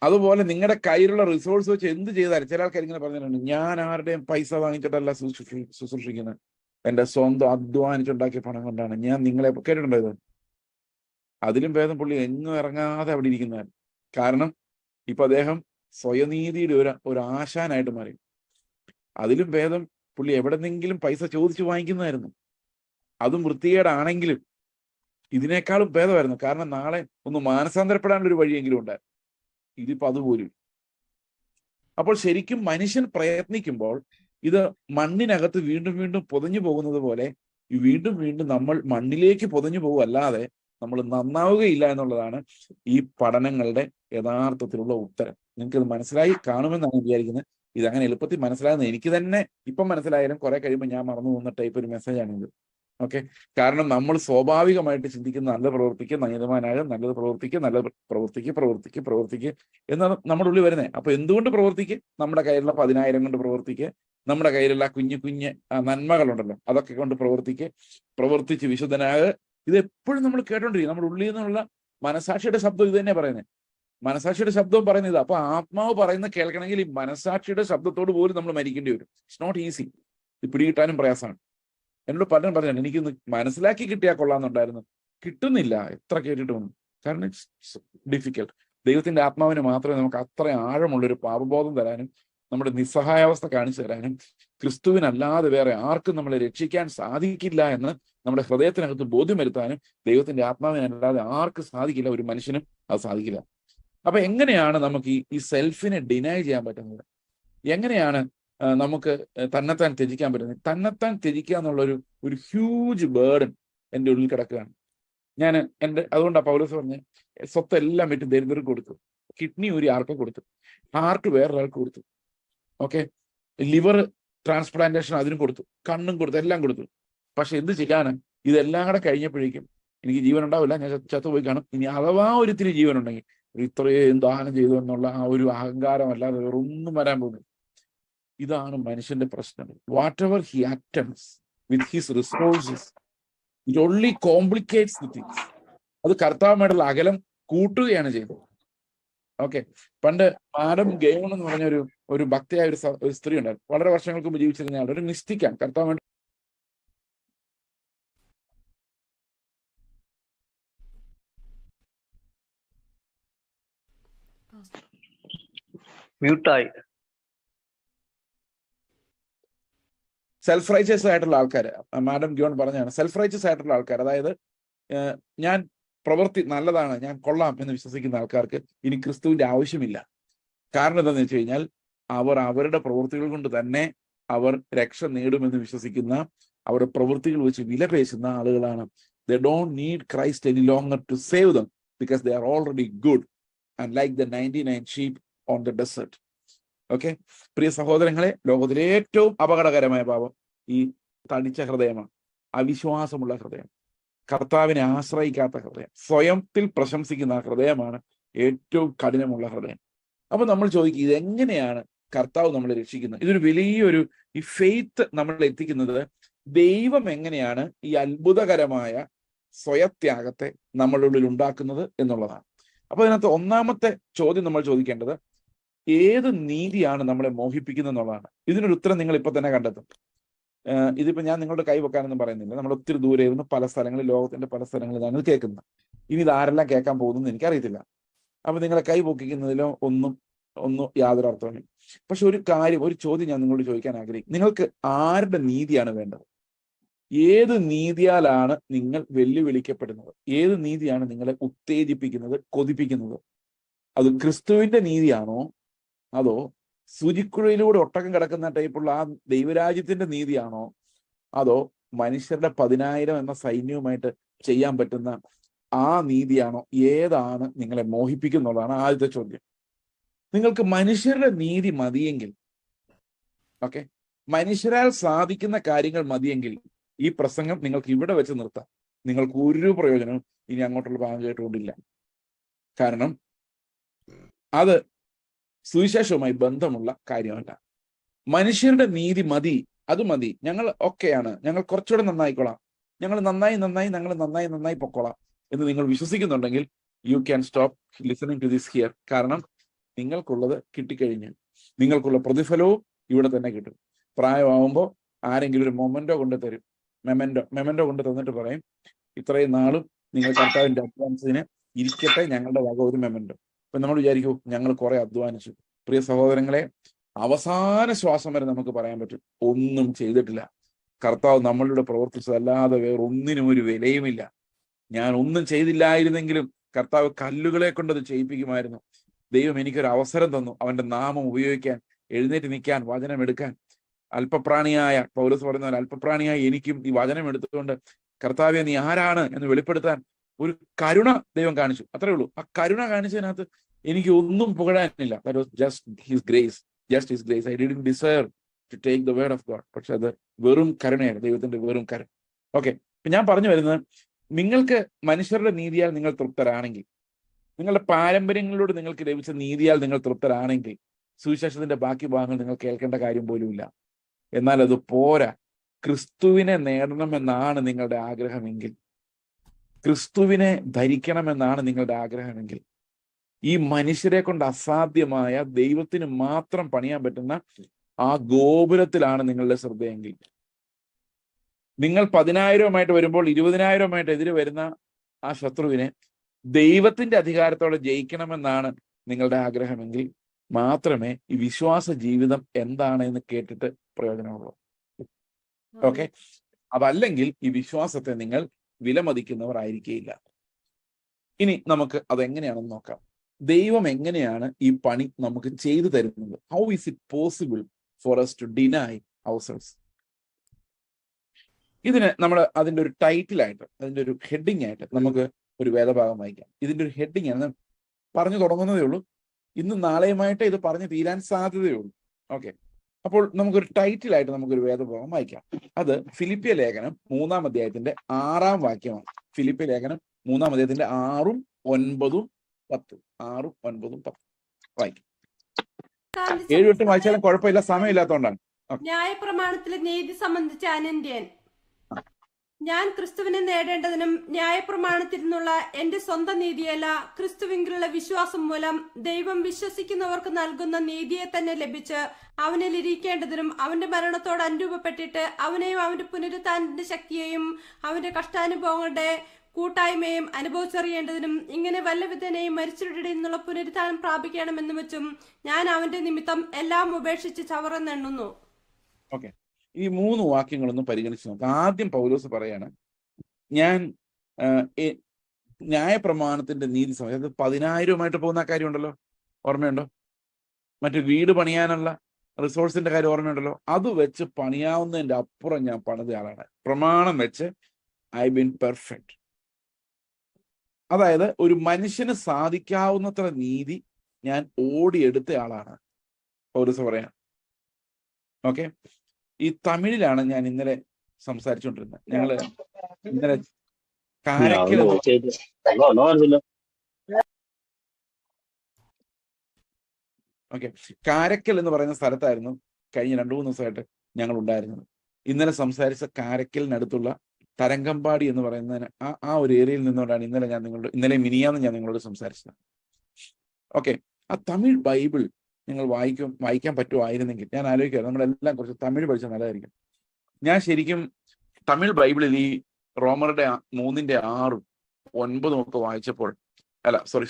അതുപോലെ നിങ്ങളുടെ കയ്യിലുള്ള റിസോഴ്സ് വെച്ച് എന്ത് ചെയ്താലും, ചില ആൾക്കാർ ഇങ്ങനെ പറഞ്ഞിട്ടുണ്ട്, ഞാൻ ആരുടെയും പൈസ വാങ്ങിച്ചിട്ടല്ല ശുശ്രൂഷിക്കുന്നത്, എന്റെ സ്വന്തം അധ്വാനിച്ചുണ്ടാക്കിയ പണം കൊണ്ടാണ്. ഞാൻ നിങ്ങളെ കേട്ടിട്ടുണ്ടോ ഇത്? അതിലും ഭേദം പുള്ളി എങ്ങും ഇറങ്ങാതെ അവിടെ ഇരിക്കുന്നതാണ്. കാരണം ഇപ്പൊ അദ്ദേഹം സ്വയനീതിയുടെ ഒരു ആശാനായിട്ട് മാറി. അതിലും ഭേദം പുള്ളി എവിടെന്നെങ്കിലും പൈസ ചോദിച്ചു വാങ്ങിക്കുന്നതായിരുന്നു. അതും വൃത്തികേടാണെങ്കിലും ഇതിനേക്കാളും ഭേദമായിരുന്നു. കാരണം നാളെ ഒന്ന് മാനസാന്തരപ്പെടാനുള്ള ഒരു വഴിയെങ്കിലും ഉണ്ടായിരുന്നു. ഇതിപ്പോ അതുപോലും. അപ്പോൾ ശരിക്കും മനുഷ്യൻ പ്രയത്നിക്കുമ്പോൾ ഇത് മണ്ണിനകത്ത് വീണ്ടും വീണ്ടും പൊതഞ്ഞു പോകുന്നത് പോലെ വീണ്ടും വീണ്ടും നമ്മൾ മണ്ണിലേക്ക് പൊതഞ്ഞു പോകും, അല്ലാതെ നമ്മൾ നന്നാവുകയില്ല എന്നുള്ളതാണ് ഈ പഠനങ്ങളുടെ യഥാർത്ഥത്തിലുള്ള ഉത്തരം. നിങ്ങൾക്ക് ഇത് മനസ്സിലായി കാണുമെന്നാണ് വിചാരിക്കുന്നത്. ഇതങ്ങനെ എളുപ്പത്തിൽ മനസ്സിലാകുന്നത് എനിക്ക് തന്നെ ഇപ്പം മനസ്സിലായാലും കുറെ കഴിയുമ്പോൾ ഞാൻ മറന്നു പോകുന്ന ടൈപ്പ് ഒരു മെസ്സേജാണിത്. ഓക്കെ, കാരണം നമ്മൾ സ്വാഭാവികമായിട്ട് ചിന്തിക്കുന്ന നല്ല പ്രവൃത്തിക്ക് നയതമാനാകും, നല്ലത് പ്രവൃത്തിക്ക്, നല്ല പ്രവൃത്തിക്ക് എന്നാണ് നമ്മുടെ ഉള്ളിൽ വരുന്നത്. അപ്പൊ എന്തുകൊണ്ട് പ്രവൃത്തിക്ക്? നമ്മുടെ കയ്യിലുള്ള 10,000 കൊണ്ട് പ്രവൃത്തിക്ക്, നമ്മുടെ കയ്യിലുള്ള കുഞ്ഞു നന്മകളുണ്ടല്ലോ അതൊക്കെ കൊണ്ട് പ്രവർത്തിച്ച് വിശുദ്ധനാകുക. ഇത് എപ്പോഴും നമ്മൾ കേട്ടോണ്ടിരിക്കും. നമ്മുടെ ഉള്ളിൽ നിന്നുള്ള മനസാക്ഷിയുടെ ശബ്ദം ഇത് തന്നെ പറയുന്നത്. മനസാക്ഷിയുടെ ശബ്ദവും പറയുന്നത് ഇത്. അപ്പൊ ആത്മാവ് പറയുന്നത് കേൾക്കണമെങ്കിൽ ഈ മനസാക്ഷിയുടെ ശബ്ദത്തോട് പോലും നമ്മൾ മരിക്കേണ്ടി വരും. It's not easy. ഇത് പിടികിട്ടാനും പ്രയാസമാണ്. എന്നോട് പലരും പറഞ്ഞു എനിക്കൊന്ന് മനസ്സിലാക്കി കിട്ടിയാൽ കൊള്ളാമെന്നുണ്ടായിരുന്നു, കിട്ടുന്നില്ല. എത്ര കേട്ടിട്ടും. കാരണം ഇറ്റ്സ് ഡിഫിക്കൽട്ട്. ദൈവത്തിന്റെ ആത്മാവിന് മാത്രമേ നമുക്ക് അത്ര ആഴമുള്ളൊരു പാപബോധം തരാനും നമ്മുടെ നിസ്സഹായാവസ്ഥ കാണിച്ചു തരാനും ക്രിസ്തുവിനല്ലാതെ വേറെ ആർക്കും നമ്മളെ രക്ഷിക്കാൻ സാധിക്കില്ല എന്ന് നമ്മുടെ ഹൃദയത്തിനകത്ത് ബോധ്യം വരുത്താനും ദൈവത്തിന്റെ ആത്മാവിനല്ലാതെ ആർക്കും സാധിക്കില്ല. ഒരു മനുഷ്യനും അത് സാധിക്കില്ല. അപ്പൊ എങ്ങനെയാണ് നമുക്ക് ഈ സെൽഫിനെ ഡിനൈ ചെയ്യാൻ പറ്റുന്നത്? എങ്ങനെയാണ് നമുക്ക് തന്നെത്താൻ ത്യജിക്കാൻ പറ്റുന്നത്? തന്നെത്താൻ ത്യജിക്കുക എന്നുള്ളൊരു ഹ്യൂജ് ബേർഡൻ എൻ്റെ ഉള്ളിൽ കിടക്കുകയാണ്. ഞാൻ അതുകൊണ്ടാണ് പൗലോസ് പറഞ്ഞ് സ്വത്തെല്ലാം വിറ്റ് ദരിദ്രർക്ക് കൊടുത്തു, കിഡ്നി ഊരി ആർക്ക് കൊടുത്തു, ഹാർട്ട് വേറൊരാൾക്ക് കൊടുത്തു, ഓക്കെ, ലിവർ ട്രാൻസ്പ്ലാന്റേഷൻ അതിനും കൊടുത്തു, കണ്ണും കൊടുത്തു, എല്ലാം കൊടുത്തു. പക്ഷെ എന്ത് ചെയ്യാന്? ഇതെല്ലാം കൂടെ കഴിഞ്ഞപ്പോഴേക്കും എനിക്ക് ജീവൻ ഉണ്ടാവില്ല, ഞാൻ ചത്തുപോയി കാണും. ഇനി അഥവാ ഒരിത്തിരി ജീവൻ ഉണ്ടെങ്കിൽ ഇത്രയും ദാനം ചെയ്തു എന്നുള്ള ആ ഒരു അഹങ്കാരം അല്ലാതെ വേറെ ഒന്നും വരാൻ പോകുന്നില്ല. ഇതാണ് മനുഷ്യന്റെ പ്രശ്നം. Whatever he attempts with his resources it only complicates the things. അത് കർത്താവുമായിട്ടുള്ള അകലം കൂട്ടുകയാണ് ചെയ്തത്. ഓക്കെ, പണ്ട് മാഡം ഗെയ്മൺ എന്ന് പറഞ്ഞ ഒരു ഭക്തിയായ ഒരു സ്ത്രീ ഉണ്ടായിരുന്നു. വളരെ വർഷങ്ങൾക്ക് മുമ്പ് ജീവിച്ചിരുന്ന ആളുടെ ഒരു മിസ്റ്റിക്കാണ്. കർത്താവുമായിട്ട് മ്യൂട്ടായി സെൽഫ് റൈച്ചസ് ആയിട്ടുള്ള ആൾക്കാർ, മാഡം ഗ്യോൺ പറഞ്ഞാണ്, സെൽഫ് റൈച്ചസ് ആയിട്ടുള്ള ആൾക്കാർ, അതായത് ഞാൻ പ്രവൃത്തി നല്ലതാണ്, ഞാൻ കൊള്ളാം എന്ന് വിശ്വസിക്കുന്ന ആൾക്കാർക്ക് ഇനി ക്രിസ്തുവിന്റെ ആവശ്യമില്ല. കാരണം എന്താണെന്ന് വെച്ച് കഴിഞ്ഞാൽ അവർ അവരുടെ പ്രവൃത്തികൾ കൊണ്ട് തന്നെ അവർ രക്ഷ നേടുമെന്ന് വിശ്വസിക്കുന്ന, അവരുടെ പ്രവൃത്തികൾ വെച്ച് വിലപേശുന്ന ആളുകളാണ്. They don't need Christ any longer to save them because they are already good and like the 99 sheep on the desert. Okay, പ്രിയ സഹോദരങ്ങളെ, ലോകത്തിലെ ഏറ്റവും അപകടകരമായ പാപം ഈ തടിച്ച ഹൃദയമാണ്, അവിശ്വാസമുള്ള ഹൃദയം, കർത്താവിനെ ആശ്രയിക്കാത്ത ഹൃദയം, സ്വയത്തിൽ പ്രശംസിക്കുന്ന ഹൃദയമാണ് ഏറ്റവും കഠിനമുള്ള ഹൃദയം. അപ്പൊ നമ്മൾ ചോദിക്കും, ഇതെങ്ങനെയാണ് കർത്താവ് നമ്മളെ രക്ഷിക്കുന്നത്? ഇതൊരു വലിയൊരു ഈ ഫെയ്ത്ത് നമ്മളെ എത്തിക്കുന്നത് ദൈവം എങ്ങനെയാണ് ഈ അത്ഭുതകരമായ സ്വയത്യാഗത്തെ നമ്മളുടെ ഉള്ളിൽ ഉണ്ടാക്കുന്നത് എന്നുള്ളതാണ്. അപ്പൊ അതിനകത്ത് ഒന്നാമത്തെ ചോദ്യം നമ്മൾ ചോദിക്കേണ്ടത്, ഏത് നീതിയാണ് നമ്മളെ മോഹിപ്പിക്കുന്നത് എന്നുള്ളതാണ്. ഇതിനൊരു ഉത്തരം നിങ്ങൾ ഇപ്പൊ തന്നെ കണ്ടെത്തും. ഇതിപ്പോ ഞാൻ നിങ്ങളുടെ കൈ വെക്കാനൊന്നും പറയുന്നില്ല. നമ്മൾ ഒത്തിരി ദൂരെ ഇരുന്ന് പല സ്ഥലങ്ങളിൽ, ലോകത്തിന്റെ പല സ്ഥലങ്ങളിലാണ് ഇത് കേൾക്കുന്നത്. ഇനി ഇത് ആരെല്ലാം കേൾക്കാൻ പോകുന്നു എനിക്കറിയത്തില്ല. അപ്പൊ നിങ്ങളെ കൈ പൊക്കിക്കുന്നതിലോ ഒന്നും ഒന്നും യാതൊരു അർത്ഥമില്ല. പക്ഷെ ഒരു ചോദ്യം ഞാൻ നിങ്ങളോട് ചോദിക്കാൻ ആഗ്രഹിക്കും. നിങ്ങൾക്ക് ആരുടെ നീതിയാണ് വേണ്ടത്? ഏത് നീതിയാലാണ് നിങ്ങൾ വെല്ലുവിളിക്കപ്പെടുന്നത്? ഏത് നീതിയാണ് നിങ്ങളെ ഉത്തേജിപ്പിക്കുന്നത്, കൊതിപ്പിക്കുന്നത്? അത് ക്രിസ്തുവിന്റെ നീതിയാണോ, അതോ സൂചിക്കുഴയിലൂടെ ഒട്ടകം കിടക്കുന്ന ടൈപ്പുള്ള ആ ദൈവരാജ്യത്തിന്റെ നീതിയാണോ, അതോ മനുഷ്യരുടെ 10,000 എന്ന സൈന്യവുമായിട്ട് ചെയ്യാൻ പറ്റുന്ന ആ നീതിയാണോ? ഏതാണ് നിങ്ങളെ മോഹിപ്പിക്കുന്നുള്ളതാണ് ആദ്യത്തെ ചോദ്യം. നിങ്ങൾക്ക് മനുഷ്യരുടെ നീതി മതിയെങ്കിൽ, ഓക്കെ, മനുഷ്യരാൽ സാധിക്കുന്ന കാര്യങ്ങൾ മതിയെങ്കിൽ ഈ പ്രസംഗം നിങ്ങൾക്ക് ഇവിടെ വെച്ച് നിർത്താം. നിങ്ങൾക്ക് ഒരു പ്രയോജനവും ഇനി അങ്ങോട്ടുള്ള ഭാഗം കേട്ടുകൊണ്ടില്ല. കാരണം അത് സുവിശേഷവുമായി ബന്ധമുള്ള കാര്യമല്ല. മനുഷ്യരുടെ നീതി മതി, അത് മതി, ഞങ്ങൾ ഒക്കെയാണ്, ഞങ്ങൾ കുറച്ചുകൂടെ നന്നായിക്കോളാം, ഞങ്ങൾ നന്നായി പൊക്കോളാം എന്ന് നിങ്ങൾ വിശ്വസിക്കുന്നുണ്ടെങ്കിൽ you can stop listening to this here. കാരണം നിങ്ങൾക്കുള്ളത് കിട്ടിക്കഴിഞ്ഞു. നിങ്ങൾക്കുള്ള പ്രതിഫലവും ഇവിടെ തന്നെ കിട്ടും. പ്രായമാവുമ്പോൾ ആരെങ്കിലും ഒരു മൊമെന്റോ കൊണ്ട് തരും, മെമന്റോ കൊണ്ട് തന്നിട്ട് പറയും, ഇത്രയും നാളും നിങ്ങൾ കർത്താവിന്റെ അഡ്വാൻസിന് ഇരിക്കട്ടെ, ഞങ്ങളുടെ വക ഒരു മെമന്റോ. അപ്പൊ നമ്മൾ വിചാരിക്കൂ, ഞങ്ങൾ കുറെ അധ്വാനിച്ചു. പ്രിയ സഹോദരങ്ങളെ, അവസാന ശ്വാസം വരെ നമുക്ക് പറയാൻ പറ്റും, ഒന്നും ചെയ്തിട്ടില്ല. കർത്താവ് നമ്മളിവിടെ പ്രവർത്തിച്ചതല്ലാതെ വേറൊന്നിനും ഒരു വിലയുമില്ല. ഞാൻ ഒന്നും ചെയ്തില്ലായിരുന്നെങ്കിലും കർത്താവ് കല്ലുകളെ കൊണ്ടത് ചെയ്യിപ്പിക്കുമായിരുന്നു. ദൈവം എനിക്കൊരു അവസരം തന്നു, അവന്റെ നാമം ഉപയോഗിക്കാൻ, എഴുന്നേറ്റ് നിൽക്കാൻ, വചനം എടുക്കാൻ. അല്പപ്രാണിയായ പൗലോസ് പറയുന്ന പോലെ അല്പപ്രാണിയായ എനിക്കും ഈ വചനം എടുത്തുകൊണ്ട് കർത്താവെ നീ ആരാണ് എന്ന് വെളിപ്പെടുത്താൻ ഒരു കരുണ ദൈവം കാണിച്ചു. അത്രേ ഉള്ളൂ. ആ കരുണ കാണിച്ചതിനകത്ത് എനിക്ക് ഒന്നും പുകഴാനില്ല. That was just his grace. I didn't deserve to take the word of God. പക്ഷെ അത് വെറും കരുണയാണ്, ദൈവത്തിന്റെ വെറും കരുണ. ഓക്കെ, ഇപ്പൊ ഞാൻ പറഞ്ഞു വരുന്നത്, നിങ്ങൾക്ക് മനുഷ്യരുടെ നീതിയാൽ നിങ്ങൾ തൃപ്തരാണെങ്കിൽ, നിങ്ങളുടെ പാരമ്പര്യങ്ങളിലൂടെ നിങ്ങൾക്ക് ലഭിച്ച നീതിയാൽ നിങ്ങൾ തൃപ്തരാണെങ്കിൽ, സുവിശേഷത്തിന്റെ ബാക്കി ഭാഗങ്ങൾ നിങ്ങൾ കേൾക്കേണ്ട കാര്യം പോലുമില്ല. എന്നാൽ അത് പോരാ. ക്രിസ്തുവിനെ നേടണമെന്നാണ് നിങ്ങളുടെ ആഗ്രഹമെങ്കിൽ, ക്രിസ്തുവിനെ ധരിക്കണമെന്നാണ് നിങ്ങളുടെ ആഗ്രഹമെങ്കിൽ, ഈ മനുഷ്യരെ കൊണ്ട് അസാധ്യമായ ദൈവത്തിന് മാത്രം പണിയാൻ പറ്റുന്ന ആ ഗോപുരത്തിലാണ് നിങ്ങളുടെ ശ്രദ്ധയെങ്കിൽ, നിങ്ങൾ 10,000 വരുമ്പോൾ 20,000 എതിരെ വരുന്ന ആ ശത്രുവിനെ ദൈവത്തിന്റെ അധികാരത്തോടെ ജയിക്കണമെന്നാണ് നിങ്ങളുടെ ആഗ്രഹമെങ്കിൽ മാത്രമേ ഈ വിശ്വാസ ജീവിതം എന്താണ് എന്ന് കേട്ടിട്ട് പ്രയോജനമുള്ളൂ. ഓക്കെ, അതല്ലെങ്കിൽ ഈ വിശ്വാസത്തെ നിങ്ങൾ വിലമതിക്കുന്നവർ ആയിരിക്കുകയില്ല. ഇനി നമുക്ക് അതെങ്ങനെയാണെന്ന് നോക്കാം. ദൈവം എങ്ങനെയാണ് ഈ പണി നമുക്ക് ചെയ്തു തരുന്നത്? How is it possible for us to deny ourselves? ഇതിന് നമ്മൾ അതിന്റെ ഒരു ടൈറ്റിലായിട്ട്, അതിന്റെ ഒരു ഹെഡിങ് ആയിട്ട് നമുക്ക് ഒരു വേദഭാഗം വായിക്കാം. ഇതിന്റെ ഒരു ഹെഡിങ് ആണ്, പറഞ്ഞു തുടങ്ങുന്നതേ ഉള്ളൂ. ഇന്ന് നാളെയുമായിട്ട് ഇത് പറഞ്ഞു തീരാൻ സാധ്യതയുള്ളൂ. ഓക്കെ, അപ്പോൾ നമുക്കൊരു ടൈറ്റിലായിട്ട് നമുക്കൊരു വേദഭാഗം വായിക്കാം. അത് ഫിലിപ്പിയ ലേഖനം 3-ാം അധ്യായത്തിന്റെ 6-ാം വാക്യമാണ്. ഫിലിപ്പിയ ലേഖനം 3-ാം അധ്യായത്തിന്റെ 6-ഉം 9-ഉം 10. 6-ഉം 9-ഉം 10 വായിക്കാം. 7-8 വായിച്ചാലും കുഴപ്പമില്ല, സമയമില്ലാത്തതുകൊണ്ടാണ്. ന്യായപ്രമാണത്തിലെ നീതി സംബന്ധിച്ച അനന്യൻ ഞാൻ ക്രിസ്തുവിനെ നേടേണ്ടതിനും ന്യായപ്രമാണത്തിൽ നിന്നുള്ള എന്റെ സ്വന്തം നീതിയല്ല, ക്രിസ്തുവിലുള്ള വിശ്വാസം മൂലം ദൈവം വിശ്വസിക്കുന്നവർക്ക് നൽകുന്ന നീതിയെ തന്നെ ലഭിച്ച് അവനിൽ ഇരിക്കേണ്ടതിനും അവന്റെ മരണത്തോട് അനുരൂപപ്പെട്ടിട്ട് അവനെയും അവന്റെ പുനരുത്ഥാനത്തിന്റെ ശക്തിയെയും അവന്റെ കഷ്ടാനുഭവങ്ങളുടെ കൂട്ടായ്മയും അനുഭവിച്ചറിയേണ്ടതിനും ഇങ്ങനെ വല്ലവിധനെയും മരിച്ചവരുടെ നിന്നുള്ള പുനരുത്ഥാനം പ്രാപിക്കണമെന്ന് വെച്ചും ഞാൻ അവന്റെ നിമിത്തം എല്ലാം ഉപേക്ഷിച്ച് ചവറെന്നെണ്ണുന്നു. ഓക്കെ, ഈ 3 വാക്യങ്ങളൊന്നും പരിഗണിച്ച് നോക്കാം. ആദ്യം പൗലോസ് പറയാണ്, ഞാൻ ന്യായപ്രമാണത്തിന്റെ നീതി സമയത്ത് 10,000 പോകുന്ന കാര്യമുണ്ടല്ലോ, ഓർമ്മയുണ്ടോ? മറ്റു വീട് പണിയാനുള്ള റിസോഴ്സിന്റെ കാര്യം ഓർമ്മയുണ്ടല്ലോ? അത് വെച്ച് പണിയാവുന്നതിന്റെ അപ്പുറം ഞാൻ പണിത ആളാണ്. പ്രമാണം വെച്ച് ഐ ബീൻ പെർഫെക്റ്റ്. അതായത് ഒരു മനുഷ്യന് സാധിക്കാവുന്നത്ര നീതി ഞാൻ ഓടിയെടുത്ത ആളാണ് പൗലോസ് പറയാൻ. ഓക്കെ, ഈ തമിഴിലാണ് ഞാൻ ഇന്നലെ സംസാരിച്ചുകൊണ്ടിരുന്നത്. ഞങ്ങള് ഇന്നലെ കാരക്കൽ കാരക്കൽ എന്ന് പറയുന്ന സ്ഥലത്തായിരുന്നു കഴിഞ്ഞ 2-3 ദിവസമായിട്ട് ഞങ്ങൾ ഉണ്ടായിരുന്നത്. ഇന്നലെ സംസാരിച്ച കാരക്കലിനടുത്തുള്ള തരങ്കമ്പാടി എന്ന് പറയുന്നതിന് ആ ഒരു ഏരിയയിൽ നിന്നുകൊണ്ടാണ് ഇന്നലെ മിനിയാന്ന് ഞാൻ നിങ്ങളോട് സംസാരിച്ചത്. ഓക്കെ, ആ തമിഴ് ബൈബിൾ നിങ്ങൾ വായിക്കാൻ പറ്റുമായിരുന്നെങ്കിൽ ഞാൻ ആലോചിക്കുക, നമ്മളെല്ലാം കുറച്ച് തമിഴ് പഠിച്ചാൽ നല്ലതായിരിക്കും. ഞാൻ ശരിക്കും തമിഴ് ബൈബിളിൽ ഈ റോമറുടെ 3-ന്റെ 6-ഉം 9-ഉം ഒക്കെ വായിച്ചപ്പോൾ,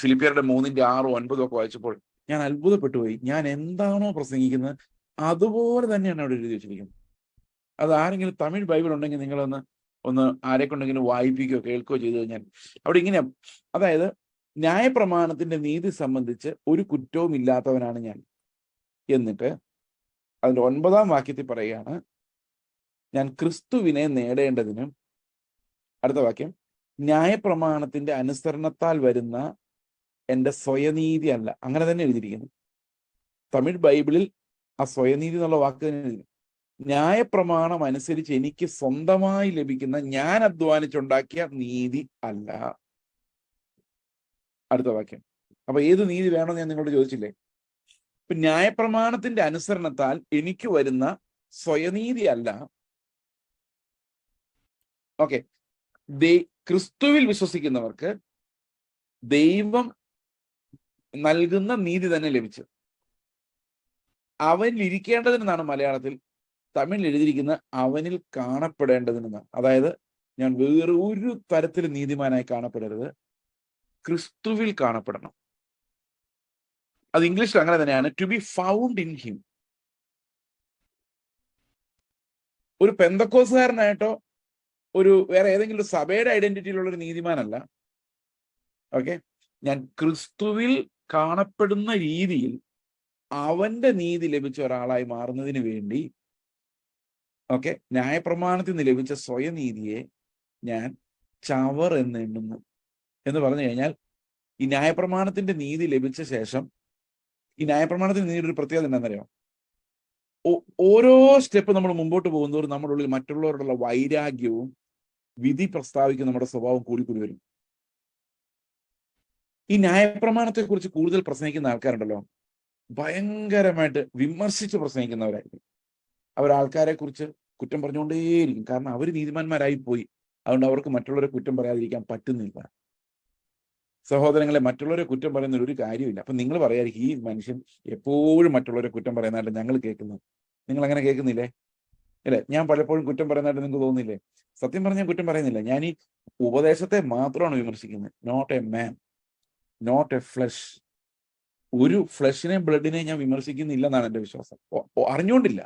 ഫിലിപ്പിയറുടെ 3-ന്റെ 6-ഉം 9-ഉം ഒക്കെ വായിച്ചപ്പോൾ ഞാൻ അത്ഭുതപ്പെട്ടു പോയി. ഞാൻ എന്താണോ പ്രസംഗിക്കുന്നത് അതുപോലെ തന്നെയാണ് അവിടെ എഴുതി വെച്ചിരിക്കുന്നത്. അത് ആരെങ്കിലും തമിഴ് ബൈബിൾ ഉണ്ടെങ്കിൽ ഒന്ന് ആരെ കൊണ്ടെങ്കിലും വായിപ്പിക്കുകയോ കേൾക്കുകയോ ചെയ്തു കഴിഞ്ഞാൽ അവിടെ ഇങ്ങനെ, അതായത് ന്യായപ്രമാണത്തിന്റെ നീതി സംബന്ധിച്ച് ഒരു കുറ്റവും ഇല്ലാത്തവനാണ് ഞാൻ. എന്നിട്ട് അതിന്റെ 9-ാം വാക്യത്തിൽ പറയുകയാണ്, ഞാൻ ക്രിസ്തുവിനെ നേടേണ്ടതിനും, അടുത്ത വാക്യം, ന്യായപ്രമാണത്തിന്റെ അനുസരണത്താൽ വരുന്ന എൻ്റെ സ്വയനീതി അല്ല. അങ്ങനെ തന്നെ എഴുതിയിരിക്കുന്നു. തമിഴ് ബൈബിളിൽ ആ സ്വയനീതി എന്നുള്ള വാക്ക് തന്നെ എഴുതി. ന്യായപ്രമാണം അനുസരിച്ച് എനിക്ക് സ്വന്തമായി ലഭിക്കുന്ന, ഞാൻ അധ്വാനിച്ചുണ്ടാക്കിയ നീതി അല്ല. അടുത്ത വാക്യം. അപ്പൊ ഏത് നീതി വേണമെന്ന് ഞാൻ നിങ്ങളോട് ചോദിച്ചില്ലേ? ഇപ്പൊ ന്യായപ്രമാണത്തിന്റെ അനുസരണത്താൽ എനിക്ക് വരുന്ന സ്വയനീതി അല്ല. ഓക്കെ, ക്രിസ്തുവിൽ വിശ്വസിക്കുന്നവർക്ക് ദൈവം നൽകുന്ന നീതി തന്നെ ലഭിച്ചു. അവനിൽ ഇരിക്കേണ്ടതിനെന്നാണ് മലയാളത്തിൽ, തമിഴിൽ എഴുതിയിരിക്കുന്ന അവനിൽ കാണപ്പെടേണ്ടതിനെന്നാണ്. അതായത് ഞാൻ വേറെ ഒരു തരത്തിൽ നീതിമാനായി കാണപ്പെടരുത്, ക്രിസ്തുവിൽ കാണപ്പെടണം. അത് ഇംഗ്ലീഷിൽ അങ്ങനെ തന്നെയാണ്, to be found in him. ഒരു പെന്തക്കോസുകാരനായിട്ടോ ഒരു വേറെ ഏതെങ്കിലും ഒരു സഭയുടെ ഐഡന്റിറ്റിയിലുള്ള ഒരു നീതിമാനല്ല. ഓക്കെ, ഞാൻ ക്രിസ്തുവിൽ കാണപ്പെടുന്ന രീതിയിൽ അവന്റെ നീതി ലഭിച്ച ഒരാളായി മാറുന്നതിന് വേണ്ടി, ഓക്കെ, ന്യായപ്രമാണത്തിൽ നിന്ന് ലഭിച്ച സ്വയനീതിയെ ഞാൻ ചവർ എന്ന് എണ്ണുന്നു. എന്ന് പറഞ്ഞു കഴിഞ്ഞാൽ, ഈ ന്യായപ്രമാണത്തിന്റെ നീതി ലഭിച്ച ശേഷം, ഈ ന്യായപ്രമാണത്തിന്റെ നീതി ഒരു പ്രത്യേകത എന്താണെന്നറിയോ? ഓരോ സ്റ്റെപ്പ് നമ്മൾ മുമ്പോട്ട് പോകുന്നതോറും നമ്മുടെ ഉള്ളിൽ മറ്റുള്ളവരോടുള്ള വൈരാഗ്യവും വിധി പ്രസ്താവിക്കുന്ന നമ്മുടെ സ്വഭാവം കൂടിക്കൂടി വരും. ഈ ന്യായപ്രമാണത്തെ കുറിച്ച് കൂടുതൽ പ്രസംഗിക്കുന്ന ആൾക്കാരുണ്ടല്ലോ, ഭയങ്കരമായിട്ട് വിമർശിച്ച് പ്രസംഗിക്കുന്നവരായിരിക്കും. അവർ ആൾക്കാരെ കുറിച്ച് കുറ്റം പറഞ്ഞുകൊണ്ടേയിരിക്കും. കാരണം അവർ നീതിമാന്മാരായി പോയി. അതുകൊണ്ട് അവർക്ക് മറ്റുള്ളവരെ കുറ്റം പറയാതിരിക്കാൻ പറ്റുന്നില്ല. സഹോദരങ്ങളെ, മറ്റുള്ളവരെ കുറ്റം പറയുന്ന ഒരു കാര്യമില്ല. അപ്പൊ നിങ്ങൾ പറയായിരിക്കും, ഈ മനുഷ്യൻ എപ്പോഴും മറ്റുള്ളവരെ കുറ്റം പറയുന്നതായിട്ട് ഞങ്ങൾ കേൾക്കുന്നത്. നിങ്ങൾ അങ്ങനെ കേൾക്കുന്നില്ലേ? അല്ലെ? ഞാൻ പലപ്പോഴും കുറ്റം പറയുന്നതായിട്ട് നിങ്ങൾക്ക് തോന്നുന്നില്ലേ? സത്യം പറഞ്ഞാൽ കുറ്റം പറയുന്നില്ല. ഞാൻ ഈ ഉപദേശത്തെ മാത്രമാണ് വിമർശിക്കുന്നത്. Not a man, not a flesh. ഒരു ഫ്ലഷിനെയും ബ്ലഡിനെയും ഞാൻ വിമർശിക്കുന്നില്ലെന്നാണ് എൻ്റെ വിശ്വാസം. അറിഞ്ഞുകൊണ്ടില്ല.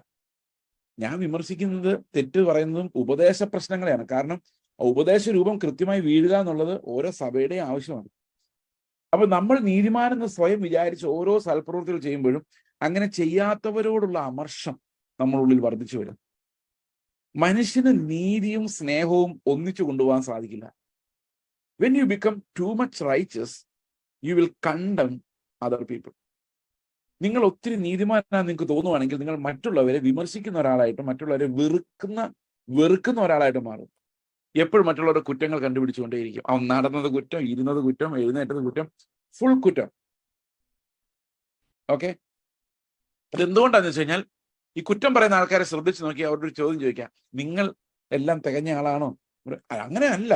ഞാൻ വിമർശിക്കുന്നത്, തെറ്റ് പറയുന്നതും ഉപദേശ പ്രശ്നങ്ങളെയാണ്. കാരണം ഉപദേശ രൂപം കൃത്യമായി വീഴുക എന്നുള്ളത് ഓരോ സഭയുടെയും ആവശ്യമാണ്. അപ്പൊ നമ്മൾ നീതിമാനെന്ന് സ്വയം വിചാരിച്ച് ഓരോ സൽപ്രവൃത്തികൾ ചെയ്യുമ്പോഴും അങ്ങനെ ചെയ്യാത്തവരോടുള്ള അമർഷം നമ്മളുള്ളിൽ വർദ്ധിച്ചു വരും. മനുഷ്യന് നീതിയും സ്നേഹവും ഒന്നിച്ചു കൊണ്ടുപോകാൻ സാധിക്കില്ല. When you become too much righteous, you will കണ്ടം അതർ പീപ്പിൾ. നിങ്ങൾ ഒത്തിരി നീതിമാനാണെന്ന് നിങ്ങൾക്ക് തോന്നുവാണെങ്കിൽ നിങ്ങൾ മറ്റുള്ളവരെ വിമർശിക്കുന്ന ഒരാളായിട്ടും മറ്റുള്ളവരെ വെറുക്കുന്ന ഒരാളായിട്ട് മാറും. എപ്പോഴും മറ്റുള്ളവരുടെ കുറ്റങ്ങൾ കണ്ടുപിടിച്ചുകൊണ്ടേയിരിക്കും. അവൻ നടന്നത് കുറ്റം, ഇരുന്നത് കുറ്റം, എഴുന്നേറ്റത് കുറ്റം, ഫുൾ കുറ്റം. ഓക്കെ, അതെന്തുകൊണ്ടാന്ന് വെച്ച് കഴിഞ്ഞാൽ, ഈ കുറ്റം പറയുന്ന ആൾക്കാരെ ശ്രദ്ധിച്ചു നോക്കി അവരുടെ ഒരു ചോദ്യം ചോദിക്കാം, നിങ്ങൾ എല്ലാം തികഞ്ഞ ആളാണോ? അങ്ങനെ അല്ല,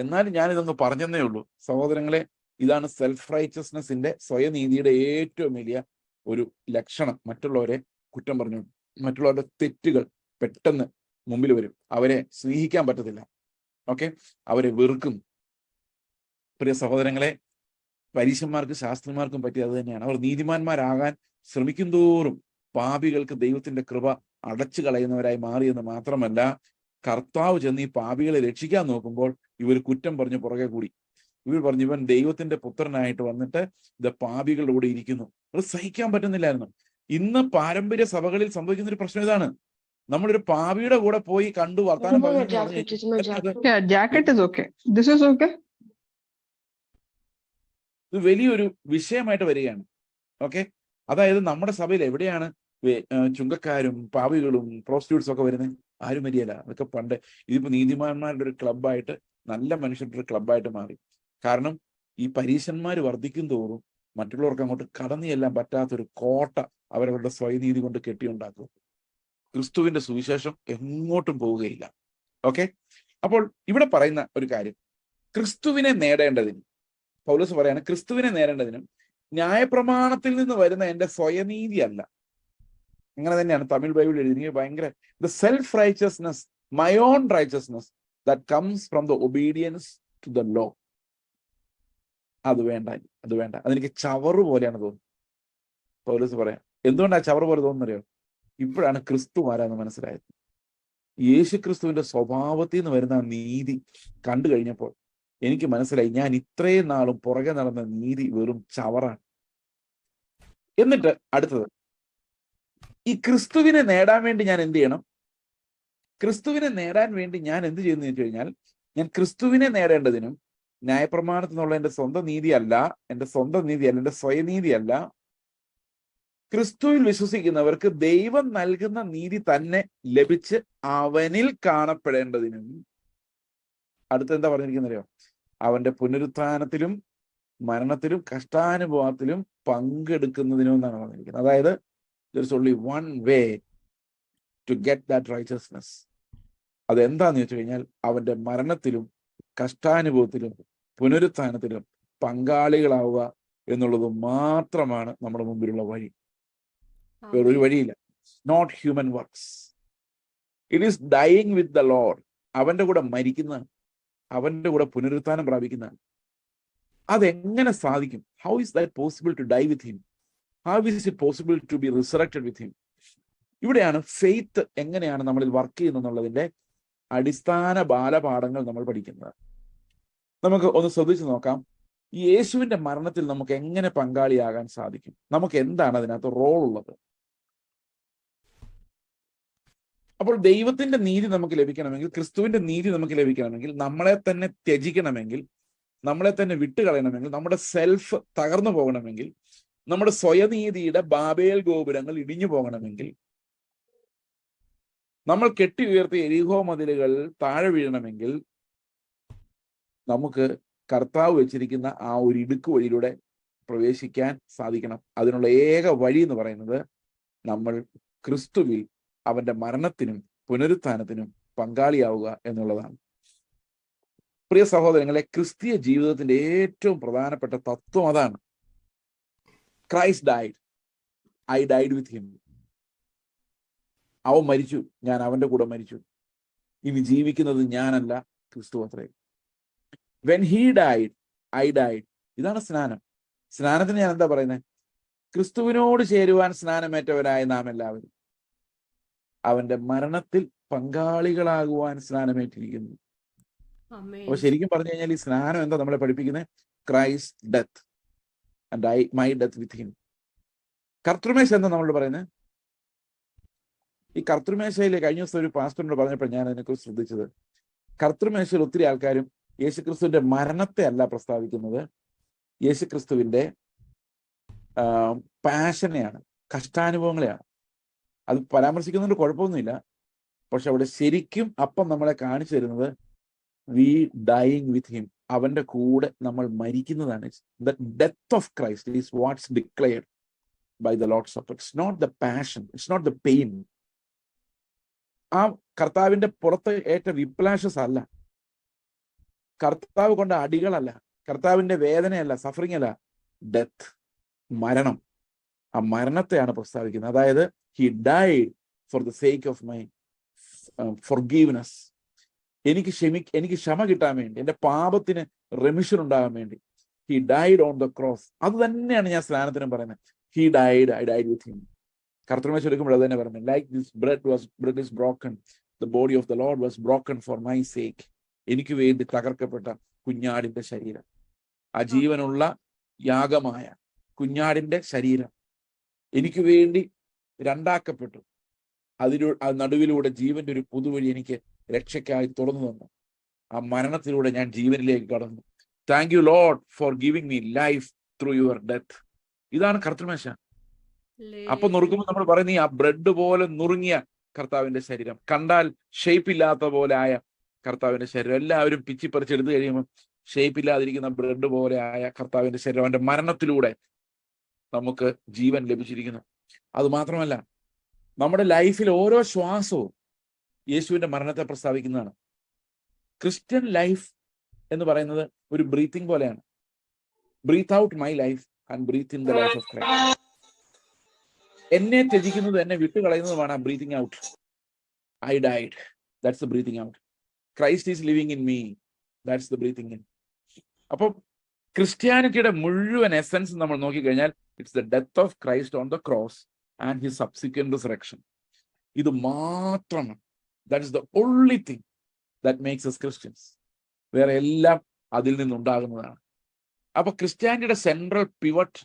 എന്നാലും ഞാനിതൊന്ന് പറഞ്ഞെന്നേ ഉള്ളൂ. സഹോദരങ്ങളെ, ഇതാണ് സെൽഫ് റൈച്ചസ്നെസിന്റെ, സ്വയനീതിയുടെ ഏറ്റവും വലിയ ഒരു ലക്ഷണം. മറ്റുള്ളവരെ കുറ്റം പറഞ്ഞു, മറ്റുള്ളവരുടെ തെറ്റുകൾ പെട്ടെന്ന് മുമ്പിൽ വരും. അവരെ സ്നേഹിക്കാൻ പറ്റത്തില്ല. ഓക്കെ, അവരെ വെറുക്കും. പ്രിയ സഹോദരങ്ങളെ, പരീശന്മാർക്ക് ശാസ്ത്രിമാർക്കും പറ്റിയത് അത് തന്നെയാണ്. അവർ നീതിമാന്മാരാകാൻ ശ്രമിക്കും തോറും പാപികൾക്ക് ദൈവത്തിന്റെ കൃപ അടച്ചു കളയുന്നവരായി മാറിയെന്ന് മാത്രമല്ല, കർത്താവ് ചെന്ന് ഈ പാപികളെ രക്ഷിക്കാൻ നോക്കുമ്പോൾ ഇവർ കുറ്റം പറഞ്ഞു പുറകെ കൂടി. ഇവർ പറഞ്ഞു, ഇവൻ ദൈവത്തിന്റെ പുത്രനായിട്ട് വന്നിട്ട് ഇത് പാപികളുടെ കൂടെ ഇരിക്കുന്നു. അത് സഹിക്കാൻ പറ്റുന്നില്ലായിരുന്നു. ഇന്ന് പാരമ്പര്യ സഭകളിൽ സംഭവിക്കുന്ന ഒരു പ്രശ്നം ഇതാണ്. നമ്മളൊരു പാപിയുടെ കൂടെ പോയി കണ്ടു വർത്താനം പറഞ്ഞു. ഇത് വലിയൊരു വിഷയമായിട്ട് വരികയാണ്. ഓക്കെ, അതായത് നമ്മുടെ സഭയിൽ എവിടെയാണ് ചുങ്കക്കാരും പാപികളും പ്രോസ്റ്റിറ്റ്യൂട്ട്സും ഒക്കെ വരുന്നത്? ആരും വരികയില്ല. അതൊക്കെ പണ്ട്. ഇതിപ്പോ നീതിമാന്മാരുടെ ഒരു ക്ലബ്ബായിട്ട്, നല്ല മനുഷ്യരുടെ ഒരു ക്ലബ്ബായിട്ട് മാറി. കാരണം ഈ പരീശന്മാർ വർദ്ധിക്കും തോറും മറ്റുള്ളവർക്ക് അങ്ങോട്ട് കടന്നു ചെല്ലാൻ പറ്റാത്തൊരു കോട്ട അവരവരുടെ സ്വയനീതി കൊണ്ട് കെട്ടിയുണ്ടാക്കും. ക്രിസ്തുവിന്റെ സുവിശേഷം എങ്ങോട്ടും പോവുകയില്ല. ഓക്കെ, അപ്പോൾ ഇവിടെ പറയുന്ന ഒരു കാര്യം, ക്രിസ്തുവിനെ നേടേണ്ടതിന്, പൗലോസ് പറയാണ്, ക്രിസ്തുവിനെ നേടേണ്ടതിനും ന്യായപ്രമാണത്തിൽ നിന്ന് വരുന്ന എൻ്റെ സ്വയനീതി അല്ല. അങ്ങനെ തന്നെയാണ് തമിഴ് ബൈബിൾ എഴുതി. ഭയങ്കര the self righteousness, my own righteousness that comes from the obedience to the law. അത് വേണ്ട. അതെനിക്ക് ചവറ് പോലെയാണ് തോന്നുന്നത്. പൗലോസ് പറയാം. എന്തുകൊണ്ടാ ചവറ് പോലെ തോന്നുന്നറിയോ? ഇപ്പോഴാണ് ക്രിസ്തു ആരാന്ന് മനസ്സിലായത്. യേശു ക്രിസ്തുവിന്റെ സ്വഭാവത്തിൽ നിന്ന് വരുന്ന നീതി കണ്ടു കഴിഞ്ഞപ്പോൾ എനിക്ക് മനസ്സിലായി, ഞാൻ ഇത്രയും നാളും പുറകെ നടന്ന നീതി വെറും ചവറാണ്. എന്നിട്ട് അടുത്തത്, ഈ ക്രിസ്തുവിനെ നേടാൻ വേണ്ടി ഞാൻ എന്ത് ചെയ്യണം? ക്രിസ്തുവിനെ നേടാൻ വേണ്ടി ഞാൻ എന്ത് ചെയ്യുന്നു വെച്ച് കഴിഞ്ഞാൽ, ഞാൻ ക്രിസ്തുവിനെ നേടേണ്ടതിനും ന്യായപ്രമാണത്തിൽ നിന്നുള്ള എൻ്റെ സ്വന്തം നീതിയല്ല, എൻ്റെ സ്വയനീതിയല്ല, ക്രിസ്തുവിൽ വിശ്വസിക്കുന്നവർക്ക് ദൈവം നൽകുന്ന നീതി തന്നെ ലഭിച്ച് അവനിൽ കാണപ്പെടേണ്ടതിനും, അടുത്തെന്താ പറഞ്ഞിരിക്കുന്നറിയോ? അവന്റെ പുനരുത്ഥാനത്തിലും മരണത്തിലും കഷ്ടാനുഭവത്തിലും പങ്കെടുക്കുന്നതിനും എന്നാണ് പറഞ്ഞിരിക്കുന്നത്. അതായത് there is only one way to get that righteousness. അതെന്താന്ന് വെച്ച് കഴിഞ്ഞാൽ, അവന്റെ മരണത്തിലും കഷ്ടാനുഭവത്തിലും പുനരുത്ഥാനത്തിലും പങ്കാളികളാവുക എന്നുള്ളത് മാത്രമാണ് നമ്മുടെ മുമ്പിലുള്ള വഴി. വേറൊരു വഴിയില്ല. Not human works. It is dying with the Lord. അവന്റെ കൂടെ മരിക്കുന്നതാണ്, അവന്റെ കൂടെ പുനരുത്ഥാനം പ്രാപിക്കുന്നതാണ്. അതെങ്ങനെ സാധിക്കും? How is that possible to die with him? How is it possible to be resurrected with him? ഇവിടെയാണ് ഫെയ്ത്ത് എങ്ങനെയാണ് നമ്മളിൽ വർക്ക് ചെയ്യുന്നതിന്റെ അടിസ്ഥാന ബാലപാഠങ്ങൾ നമ്മൾ പഠിക്കുന്നത്. നമുക്ക് ഒന്ന് ശ്രദ്ധിച്ചു നോക്കാം. യേശുവിന്റെ മരണത്തിൽ നമുക്ക് എങ്ങനെ പങ്കാളിയാകാൻ സാധിക്കും? നമുക്ക് എന്താണ് അതിനകത്ത് റോൾ ഉള്ളത്? അപ്പോൾ ദൈവത്തിന്റെ നീതി നമുക്ക് ലഭിക്കണമെങ്കിൽ, ക്രിസ്തുവിന്റെ നീതി നമുക്ക് ലഭിക്കണമെങ്കിൽ, നമ്മളെ തന്നെ ത്യജിക്കണമെങ്കിൽ, നമ്മളെ തന്നെ വിട്ടുകളയണമെങ്കിൽ, നമ്മുടെ സെൽഫ് തകർന്നു പോകണമെങ്കിൽ, നമ്മുടെ സ്വയനീതിയുടെ ബാബേൽ ഗോപുരങ്ങൾ ഇടിഞ്ഞു പോകണമെങ്കിൽ, നമ്മൾ കെട്ടി ഉയർത്തിയ എരിഹോ മതിലുകൾ താഴെ വീഴണമെങ്കിൽ, നമുക്ക് കർത്താവ് വെച്ചിരിക്കുന്ന ആ ഒരു ഇടുക്ക് വഴിയിലൂടെ പ്രവേശിക്കാൻ സാധിക്കണം. അതിനുള്ള ഏക വഴി എന്ന് പറയുന്നത് നമ്മൾ ക്രിസ്തുവിൽ അവന്റെ മരണത്തിനും പുനരുത്ഥാനത്തിനും പങ്കാളിയാവുക എന്നുള്ളതാണ്. പ്രിയ സഹോദരങ്ങളെ, ക്രിസ്തീയ ജീവിതത്തിന്റെ ഏറ്റവും പ്രധാനപ്പെട്ട തത്വം അതാണ്. Christ died, I died with him. അവൻ മരിച്ചു, ഞാൻ അവന്റെ കൂടെ മരിച്ചു. ഇനി ജീവിക്കുന്നത് ഞാനല്ല, ക്രിസ്തു അത്രേ. When he died, I died. ഇതാണ് സ്നാനം. സ്നാനത്തിന് ഞാൻ എന്താ പറയുന്നത്? ക്രിസ്തുവിനോട് ചേരുവാൻ സ്നാനമേറ്റവരായ നാം എല്ലാവരും അവന്റെ മരണത്തിൽ പങ്കാളികളാകുവാൻ സ്നാനമേറ്റിരിക്കുന്നു. അപ്പൊ ശരിക്കും പറഞ്ഞു കഴിഞ്ഞാൽ ഈ സ്നാനം എന്താ നമ്മളെ പഠിപ്പിക്കുന്നത്? Christ death and my death with him. കർത്തൃമേശ എന്താ നമ്മളോട് പറയുന്നത്? ഈ കർത്തൃമേശയിൽ കഴിഞ്ഞ ദിവസം ഒരു പാസ്റ്ററിനോട് പറഞ്ഞപ്പോൾ ഞാൻ അതിനെക്കുറിച്ച് ശ്രദ്ധിച്ചത്, കർത്തൃമേശയിൽ ഒത്തിരി ആൾക്കാരും യേശുക്രിസ്തുവിന്റെ മരണത്തെ അല്ല പ്രസ്താവിക്കുന്നത്, യേശുക്രിസ്തുവിന്റെ പാഷനെയാണ്, കഷ്ടാനുഭവങ്ങളെയാണ്. അത് പരാമർശിക്കുന്നതുകൊണ്ട് കുഴപ്പമൊന്നുമില്ല. പക്ഷെ അവിടെ ശരിക്കും അപ്പം നമ്മളെ കാണിച്ചു തരുന്നത് വി ഡൈയിങ് വിത്ത് ഹിം, അവന്റെ കൂടെ നമ്മൾ മരിക്കുന്നതാണ്. The death of Christ is what's declared by the Lord supper. It's not the passion, it's not the pain. ആ കർത്താവിന്റെ പുറത്ത് ഏറ്റ വിപ്ലാഷസ് അല്ല, കർത്താവ് കൊണ്ട അടികളല്ല, കർത്താവിന്റെ വേദനയല്ല, സഫറിങ് അല്ല, ഡെത്ത്, മരണം. ആ മരണത്തെയാണ് പ്രസ്താവിക്കുന്നത്. അതായത് he died for the sake of my forgiveness. എനിക്ക് ക്ഷമ കിട്ടാൻ വേണ്ടി, എൻ്റെ പാപത്തിന് റെമിഷൻ ഉണ്ടാകാൻ വേണ്ടി he died on the cross. അത് തന്നെയാണ് ഞാൻ സ്നാനത്തിനും പറയുന്നത്. he died, I died with him. കർത്തൃമേശ എടുക്കുമ്പോൾ അത് തന്നെ പറയുന്നത്, like this bread is broken, the body of the Lord was broken for my sake. എനിക്ക് വേണ്ടി തകർക്കപ്പെട്ട കുഞ്ഞാടിന്റെ ശരീരം, ആ ജീവനുള്ള യാഗമായ കുഞ്ഞാടിന്റെ ശരീരം എനിക്ക് വേണ്ടി രണ്ടാക്കപ്പെട്ടു. നടുവിലൂടെ ജീവന്റെ ഒരു പുതുവഴി എനിക്ക് രക്ഷയ്ക്കായി തുറന്നു തന്നു. ആ മരണത്തിലൂടെ ഞാൻ ജീവനിലേക്ക് കടന്നു. Thank you Lord for giving me life through your death. ഇതാണ് കർത്തൃമേശ. അപ്പൊ നുറുക്കുമ്പോൾ നമ്മൾ പറയുന്ന ആ ബ്രെഡ് പോലെ നുറുങ്ങിയ കർത്താവിന്റെ ശരീരം, കണ്ടാൽ ഷേപ്പ് ഇല്ലാത്ത പോലെ ആയ കർത്താവിന്റെ ശരീരം, എല്ലാവരും പിച്ചിപ്പറിച്ചെടുത്ത് കഴിയുമ്പോൾ ഷേപ്പ് ഇല്ലാതിരിക്കുന്ന ബ്രെഡ് പോലെ ആയ കർത്താവിന്റെ ശരീരം, അവന്റെ മരണത്തിലൂടെ നമുക്ക് ജീവൻ ലഭിച്ചിരിക്കുന്നു. അത് മാത്രമല്ല, നമ്മുടെ ലൈഫിൽ ഓരോ ശ്വാസവും യേശുവിന്റെ മരണത്തെ പ്രസ്താവിക്കുന്നതാണ്. ക്രിസ്ത്യൻ ലൈഫ് എന്ന് പറയുന്നത് ഒരു ബ്രീത്തിങ് പോലെയാണ്. Breath out my life and breath in the life of Christ. എന്നെ ത്യജിക്കുന്നത്, എന്നെ വിട്ടുകളയുന്നതുമാണ് ആ breathing out. I died, that's the breathing out. Christ is living in me, that's the breathing in. അപ്പം ക്രിസ്ത്യാനിറ്റിയുടെ മുഴുവൻ എസൻസ് നമ്മൾ നോക്കിക്കഴിഞ്ഞാൽ it's the death of Christ on the cross and his subsequent resurrection. ഇത് മാത്രമാണ്. That is the only thing that makes us Christians. വേറെ എല്ലാം അതിൽ നിന്നുണ്ടാകുന്നതാണ്. അപ്പൊ ക്രിസ്ത്യാനിറ്റിയുടെ സെൻട്രൽ പിവറ്റ്,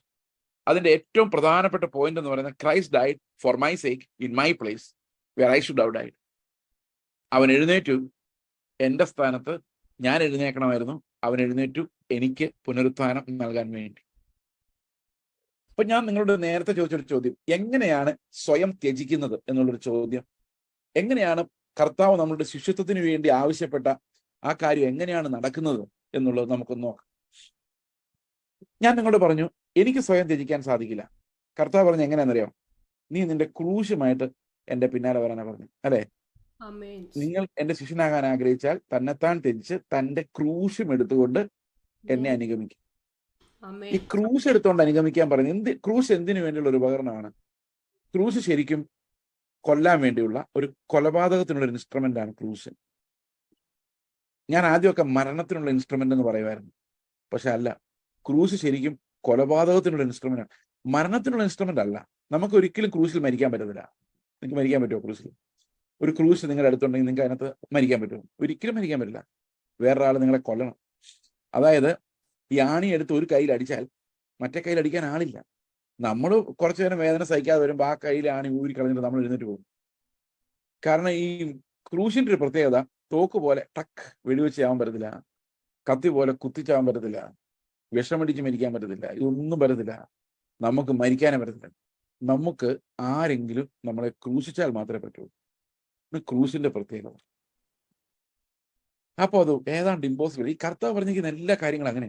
അതിന്റെ ഏറ്റവും പ്രധാനപ്പെട്ട പോയിന്റ് എന്ന് പറയുന്നത് Christ died for my sake in my place where I should have died. അവൻ എഴുന്നേറ്റു എന്റെ സ്ഥാനത്ത് ഞാൻ എഴുന്നേക്കണമായിരുന്നു. അവൻ എഴുന്നേറ്റു എനിക്ക് പുനരുത്ഥാനം നൽകാൻ വേണ്ടി. അപ്പൊ ഞാൻ നിങ്ങളോട് നേരത്തെ ചോദിച്ചൊരു ചോദ്യം, എങ്ങനെയാണ് സ്വയം ത്യജിക്കുന്നത് എന്നുള്ളൊരു ചോദ്യം, എങ്ങനെയാണ് കർത്താവ് നമ്മളുടെ ശിഷ്യത്വത്തിന് വേണ്ടി ആവശ്യപ്പെട്ട ആ കാര്യം എങ്ങനെയാണ് നടക്കുന്നത് എന്നുള്ളത് നമുക്കൊന്ന് നോക്കാം. ഞാൻ നിങ്ങളോട് പറഞ്ഞു, എനിക്ക് സ്വയം ത്യജിക്കാൻ സാധിക്കില്ല. കർത്താവ് പറഞ്ഞു എങ്ങനെയാണെന്നറിയാം, നീ നിന്റെ ക്രൂശുമായിട്ട് എന്റെ പിന്നാലെ വരാനാ പറഞ്ഞു, അല്ലെ? നിങ്ങൾ എന്റെ ശിഷ്യനാകാൻ ആഗ്രഹിച്ചാൽ തന്നെത്താൻ ത്യജിച്ച് തന്റെ ക്രൂശും എടുത്തുകൊണ്ട് എന്നെ അനുഗമിക്കും. ഈ ക്രൂശ് എടുത്തുകൊണ്ട് അനുഗമിക്കാൻ പറഞ്ഞു. ക്രൂശ് എന്തിനു വേണ്ടിയുള്ള ഒരു ഉപകരണമാണ്? ക്രൂശ് ശരിക്കും കൊല്ലാൻ വേണ്ടിയുള്ള ഒരു കൊലപാതകത്തിനുള്ള ഒരു ഇൻസ്ട്രുമെന്റ് ആണ് ക്രൂശ്. ഞാൻ ആദ്യമൊക്കെ മരണത്തിനുള്ള ഇൻസ്ട്രുമെന്റ് എന്ന് പറയുമായിരുന്നു. പക്ഷെ അല്ല, ക്രൂശ് ശരിക്കും കൊലപാതകത്തിനുള്ള ഇൻസ്ട്രുമെന്റ് ആണ്, മരണത്തിനുള്ള ഇൻസ്ട്രുമെന്റ് അല്ല. നമുക്ക് ഒരിക്കലും ക്രൂശിൽ മരിക്കാൻ പറ്റത്തില്ല. നിങ്ങൾക്ക് മരിക്കാൻ പറ്റുമോ ക്രൂശിൽ? ഒരു ക്രൂശ് നിങ്ങളുടെ അടുത്തുണ്ടെങ്കിൽ നിങ്ങൾക്ക് അതിനകത്ത് മരിക്കാൻ പറ്റുമോ? ഒരിക്കലും മരിക്കാൻ പറ്റില്ല. വേറൊരാൾ നിങ്ങളെ കൊല്ലണം. അതായത് ഈ ആണി എടുത്ത് ഒരു കയ്യിൽ അടിച്ചാൽ മറ്റേ കയ്യിൽ അടിക്കാൻ ആളില്ല. നമ്മൾ കുറച്ചു നേരം വേദന സഹിക്കാതെ വരുമ്പോൾ ആ കയ്യിൽ ആണി ഊരി കളഞ്ഞിട്ട് നമ്മൾ എഴുന്നേറ്റ് പോകും. കാരണം ഈ ക്രൂശിന്റെ ഒരു പ്രത്യേകത, തോക്ക് പോലെ ടക്ക് വെടിവെച്ച് ആവാൻ പറ്റത്തില്ല, കത്തി പോലെ കുത്തിച്ചാവാൻ പറ്റത്തില്ല, വിഷമടിച്ച് മരിക്കാൻ പറ്റത്തില്ല, ഇതൊന്നും പറ്റത്തില്ല. നമുക്ക് മരിക്കാനേ പറ്റത്തില്ല. നമുക്ക് ആരെങ്കിലും നമ്മളെ ക്രൂശിച്ചാൽ മാത്രമേ പറ്റൂ. ക്രൂശിന്റെ പ്രത്യേകത. അപ്പൊ അത് ഏതാണ്ട് ഇമ്പോസിബിൾ. ഈ കർത്താവ് പറഞ്ഞിരിക്കുന്ന എല്ലാ കാര്യങ്ങളും അങ്ങനെ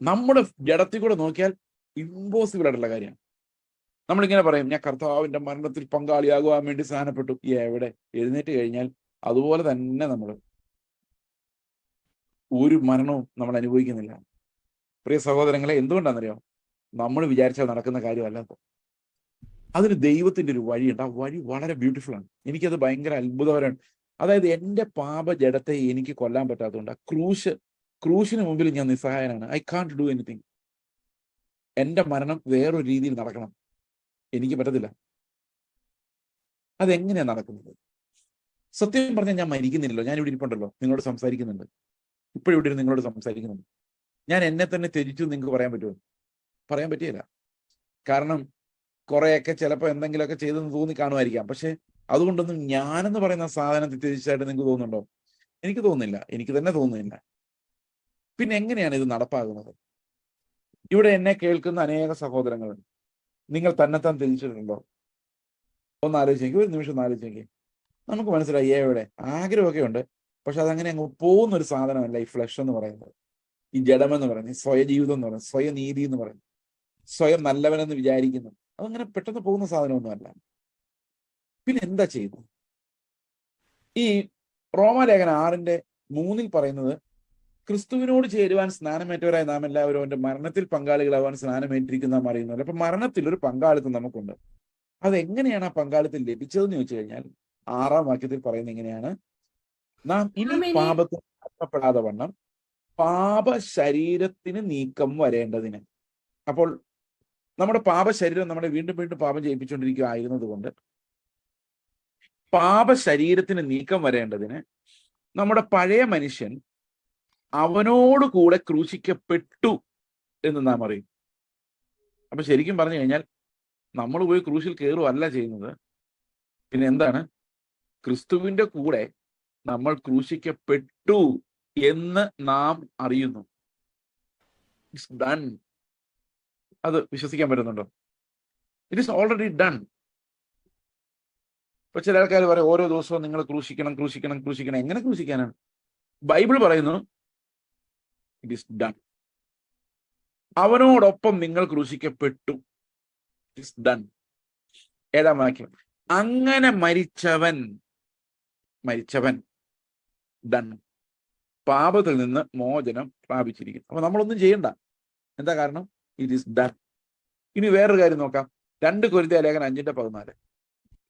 നമ്മുടെ ജഡത്തിൽ കൂടെ നോക്കിയാൽ ഇമ്പോസിബിൾ ആയിട്ടുള്ള കാര്യമാണ്. നമ്മളിങ്ങനെ പറയും, ഞാൻ കർത്താവിന്റെ മരണത്തിൽ പങ്കാളിയാകുവാൻ വേണ്ടി സ്നാനപ്പെട്ടു. എവിടെ? എഴുന്നേറ്റ് കഴിഞ്ഞാൽ അതുപോലെ തന്നെ നമ്മൾ ഒരു മരണവും നമ്മൾ അനുഭവിക്കുന്നില്ല. പ്രിയ സഹോദരങ്ങളെ, എന്തുകൊണ്ടാണെന്നറിയോ? നമ്മൾ വിചാരിച്ചാൽ നടക്കുന്ന കാര്യമല്ലാത്ത. അതിന് ദൈവത്തിന്റെ ഒരു വഴിയുണ്ട്. ആ വഴി വളരെ ബ്യൂട്ടിഫുൾ ആണ്. എനിക്കത് ഭയങ്കര അത്ഭുതകരമാണ്. അതായത് എന്റെ പാപ ജഡത്തെ എനിക്ക് കൊല്ലാൻ പറ്റാത്തതുകൊണ്ട് ക്രൂശിന് മുമ്പിൽ ഞാൻ നിസ്സഹായനാണ്. I can't do anything. എന്റെ മരണം വേറൊരു രീതിയിൽ നടക്കണം, എനിക്ക് പറ്റത്തില്ല. അതെങ്ങനെയാണ് നടക്കുന്നത്? സത്യം പറഞ്ഞാൽ ഞാൻ മരിക്കുന്നില്ലല്ലോ. ഞാൻ ഇവിടെ ഇരിപ്പുണ്ടല്ലോ, നിങ്ങളോട് സംസാരിക്കുന്നുണ്ട്. ഇപ്പോഴിവിടെ നിങ്ങളോട് സംസാരിക്കുന്നുണ്ട്. ഞാൻ എന്നെ തന്നെ ത്യജിച്ചു നിങ്ങൾക്ക് പറയാൻ പറ്റുമോ? പറയാൻ പറ്റിയില്ല. കാരണം കുറെയൊക്കെ ചിലപ്പോൾ എന്തെങ്കിലുമൊക്കെ ചെയ്തെന്ന് തോന്നി കാണുമായിരിക്കാം. പക്ഷെ അതുകൊണ്ടൊന്നും ഞാനെന്ന് പറയുന്ന സാധനം ത്യജിച്ചായിട്ട് നിങ്ങൾക്ക് തോന്നുന്നുണ്ടോ? എനിക്ക് തോന്നുന്നില്ല. എനിക്ക് തന്നെ തോന്നുന്നില്ല. പിന്നെ എങ്ങനെയാണ് ഇത് നടപ്പാകുന്നത്? ഇവിടെ എന്നെ കേൾക്കുന്ന അനേക സഹോദരങ്ങളുണ്ട്. നിങ്ങൾ തന്നെത്താൻ ത്യജിച്ചിട്ടുണ്ടോ? ഒന്ന് ആലോചിച്ചെങ്കിൽ, ഒരു നിമിഷം ഒന്ന് ആലോചിച്ചെങ്കിൽ നമുക്ക് മനസ്സിലായി എവിടെ ആഗ്രഹമൊക്കെ ഉണ്ട്. പക്ഷെ അതങ്ങനെ അങ്ങ് പോകുന്ന ഒരു സാധനമല്ല ഈ ഫ്ലഷ് എന്ന് പറയുന്നത്, ഈ ജഡമെന്ന് പറയുന്നത്, സ്വയജീവിതം എന്ന് പറയുന്നത്, സ്വയനീതി എന്ന് പറയുന്നത്, സ്വയം നല്ലവനെന്ന് വിചാരിക്കുന്നു. അതങ്ങനെ പെട്ടെന്ന് പോകുന്ന സാധനമൊന്നുമല്ല. പിന്നെ എന്താ ചെയ്യുന്നത്? ഈ റോമാലേഖനം 6:3 പറയുന്നത്, ക്രിസ്തുവിനോട് ചേരുവാൻ സ്നാനമേറ്റവരായ നാം എല്ലാവരും അവന്റെ മരണത്തിൽ പങ്കാളികളാവാൻ സ്നാനമേറ്റിരിക്കുന്ന നാം അറിയുന്നത്. അപ്പൊ മരണത്തിൽ ഒരു പങ്കാളിത്തം നമുക്കുണ്ട്. അതെങ്ങനെയാണ് ആ പങ്കാളിത്തം ലഭിച്ചതെന്ന് ചോദിച്ചു കഴിഞ്ഞാൽ 6-ാം വാക്യത്തിൽ പറയുന്നത് എങ്ങനെയാണ്? നാം ഇനി പാപത്തിന് അകപ്പെടാതെ വണ്ണം പാപ ശരീരത്തിന് നീക്കം വരേണ്ടതിന്. അപ്പോൾ നമ്മുടെ പാപ ശരീരം നമ്മളെ വീണ്ടും വീണ്ടും പാപം ചെയ്യിപ്പിച്ചുകൊണ്ടിരിക്കുകയായിരുന്നത് കൊണ്ട് പാപ ശരീരത്തിന് നീക്കം വരേണ്ടതിന് നമ്മുടെ പഴയ മനുഷ്യൻ അവനോട് കൂടെ ക്രൂശിക്കപ്പെട്ടു എന്ന് നാം അറിയും. അപ്പൊ ശരിക്കും പറഞ്ഞു കഴിഞ്ഞാൽ നമ്മൾ പോയി ക്രൂശിൽ കയറുകയല്ല ചെയ്യുന്നത്. പിന്നെ എന്താണ്? ക്രിസ്തുവിന്റെ കൂടെ നമ്മൾ ക്രൂശിക്കപ്പെട്ടു എന്ന് നാം അറിയുന്നു. It's done. അത് വിശ്വസിക്കാൻ പറ്റുന്നുണ്ടോ? It is already done. ഇപ്പൊ ചില ആൾക്കാർ പറയും ഓരോ ദിവസവും നിങ്ങൾ ക്രൂശിക്കണം ക്രൂശിക്കണം ക്രൂശിക്കണം. എങ്ങനെ ക്രൂശിക്കാനാണ്? ബൈബിൾ പറയുന്നു ഇറ്റ് ഈസ് ഡൺ. അവനോടൊപ്പം നിങ്ങൾ ക്രൂശിക്കപ്പെട്ടു. It is done. 7-ാം വാക്യം, അങ്ങനെ മരിച്ചവൻ ഡൺ, പാപത്തിൽ നിന്ന് മോചനം പ്രാപിച്ചിരിക്കുന്നു. അപ്പൊ നമ്മളൊന്നും ചെയ്യണ്ട. എന്താ കാരണം? It is done. ഇനി വേറൊരു കാര്യം നോക്കാം. 2 കൊരിന്ത്യർ ലേഖനം 5:14,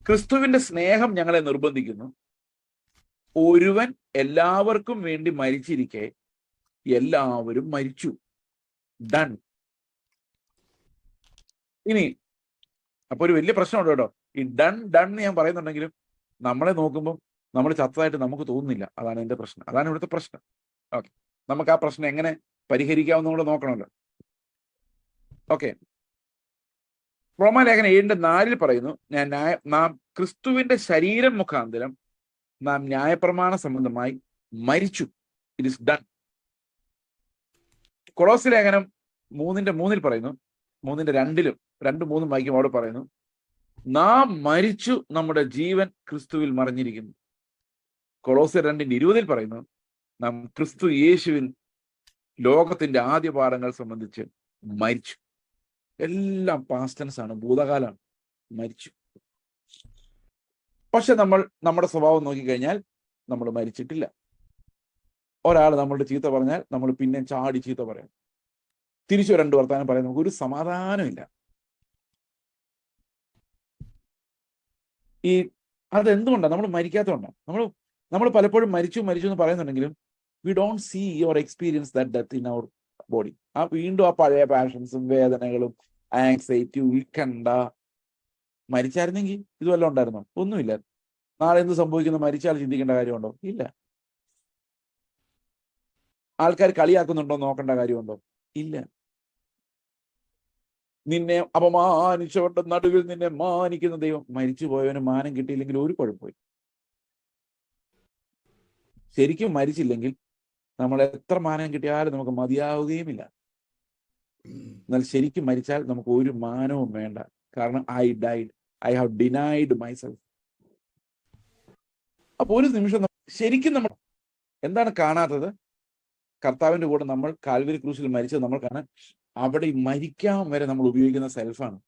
ക്രിസ്തുവിന്റെ സ്നേഹം ഞങ്ങളെ നിർബന്ധിക്കുന്നു, ഒരുവൻ എല്ലാവർക്കും വേണ്ടി മരിച്ചിരിക്കെ എല്ലാവരും മരിച്ചു. ഡൺ. ഇനി അപ്പൊ ഒരു വലിയ പ്രശ്നമുണ്ട് കേട്ടോ. ഈ ഡൺ എന്ന് ഞാൻ പറയുന്നുണ്ടെങ്കിലും നമ്മളെ നോക്കുമ്പോൾ നമ്മൾ ചത്തതായിട്ട് നമുക്ക് തോന്നുന്നില്ല. അതാണ് എന്റെ പ്രശ്നം. അതാണ് ഇവിടുത്തെ പ്രശ്നം. ഓക്കെ, നമുക്ക് ആ പ്രശ്നം എങ്ങനെ പരിഹരിക്കാമെന്നും കൂടെ നോക്കണമല്ലോ. ഓക്കെ, റോമാലേഖനം 7:4 പറയുന്നു, നാം ക്രിസ്തുവിന്റെ ശരീരം മുഖാന്തരം നാം ന്യായപ്രമാണ സംബന്ധമായി മരിച്ചു. It is done. കൊളോസ്യ ലേഖനം 3:3 പറയുന്നു, 3:2 2-3 വായിക്കും. അവിടെ പറയുന്നു, നാം മരിച്ചു, നമ്മുടെ ജീവൻ ക്രിസ്തുവിൽ മറിഞ്ഞിരിക്കുന്നു. കൊളോസ്യർ 2:20 പറയുന്നു, നാം ക്രിസ്തു യേശുവിൽ ലോകത്തിന്റെ ആദ്യ പാഠങ്ങൾ സംബന്ധിച്ച് മരിച്ചു. എല്ലാം പാസ്റ്റ് ടെൻസ് ആണ്, ഭൂതകാലമാണ്. മരിച്ചു. പക്ഷെ നമ്മൾ നമ്മുടെ സ്വഭാവം നോക്കിക്കഴിഞ്ഞാൽ നമ്മൾ മരിച്ചിട്ടില്ല. ഒരാൾ നമ്മളുടെ ചീത്ത പറഞ്ഞാൽ നമ്മൾ പിന്നെ ചാടി ചീത്ത പറയാം. തിരിച്ചു 2 വർത്താനം പറയാൻ നമുക്ക് ഒരു സമാധാനമില്ല. അതെന്തുകൊണ്ടാണ്? നമ്മൾ മരിക്കാത്തതുകൊണ്ടാണ്. നമ്മൾ പലപ്പോഴും മരിച്ചു എന്ന് പറയുന്നുണ്ടെങ്കിലും we don't see your experience that death in our body. വീണ്ടും ആ പഴയ പാഷൻസും വേദനകളും ആങ്സൈറ്റി, ഉത്കണ്ഠ. മരിച്ചായിരുന്നെങ്കിൽ ഇതുവല്ല ഉണ്ടായിരുന്നോ? ഒന്നുമില്ല. നാളെ എന്ത് സംഭവിക്കുന്നു മരിച്ചാൽ ചിന്തിക്കേണ്ട കാര്യമുണ്ടോ? ഇല്ല. ആൾക്കാർ കളിയാക്കുന്നുണ്ടോ നോക്കേണ്ട കാര്യമുണ്ടോ? ഇല്ല. നിന്നെ അപമാനിച്ചവരുടെ നടുവിൽ നിന്നെ മാനിക്കുന്ന ദൈവം. മരിച്ചു പോയവന് മാനം കിട്ടിയില്ലെങ്കിൽ ഒരു കുഴപ്പമില്ല. ശരിക്കും മരിച്ചില്ലെങ്കിൽ നമ്മൾ എത്ര മാനം കിട്ടിയാലും നമുക്ക് മതിയാവുകയുമില്ല. എന്നാൽ ശരിക്കും മരിച്ചാൽ നമുക്ക് ഒരു മാനവും വേണ്ട. കാരണം ഐ ഹാവ് ഡിനൈഡ് മൈസെൽഫ്. അപ്പൊ ഒരു നിമിഷം ശരിക്കും നമ്മൾ എന്താണ് കാണാത്തത്? കർത്താവിന്റെ കൂടെ നമ്മൾ കാൽവരി ക്രൂശിൽ മരിച്ചത് നമ്മൾ കാണാൻ. അവിടെ മരിക്കാൻ വരെ നമ്മൾ ഉപയോഗിക്കുന്ന സെൽഫാണ്.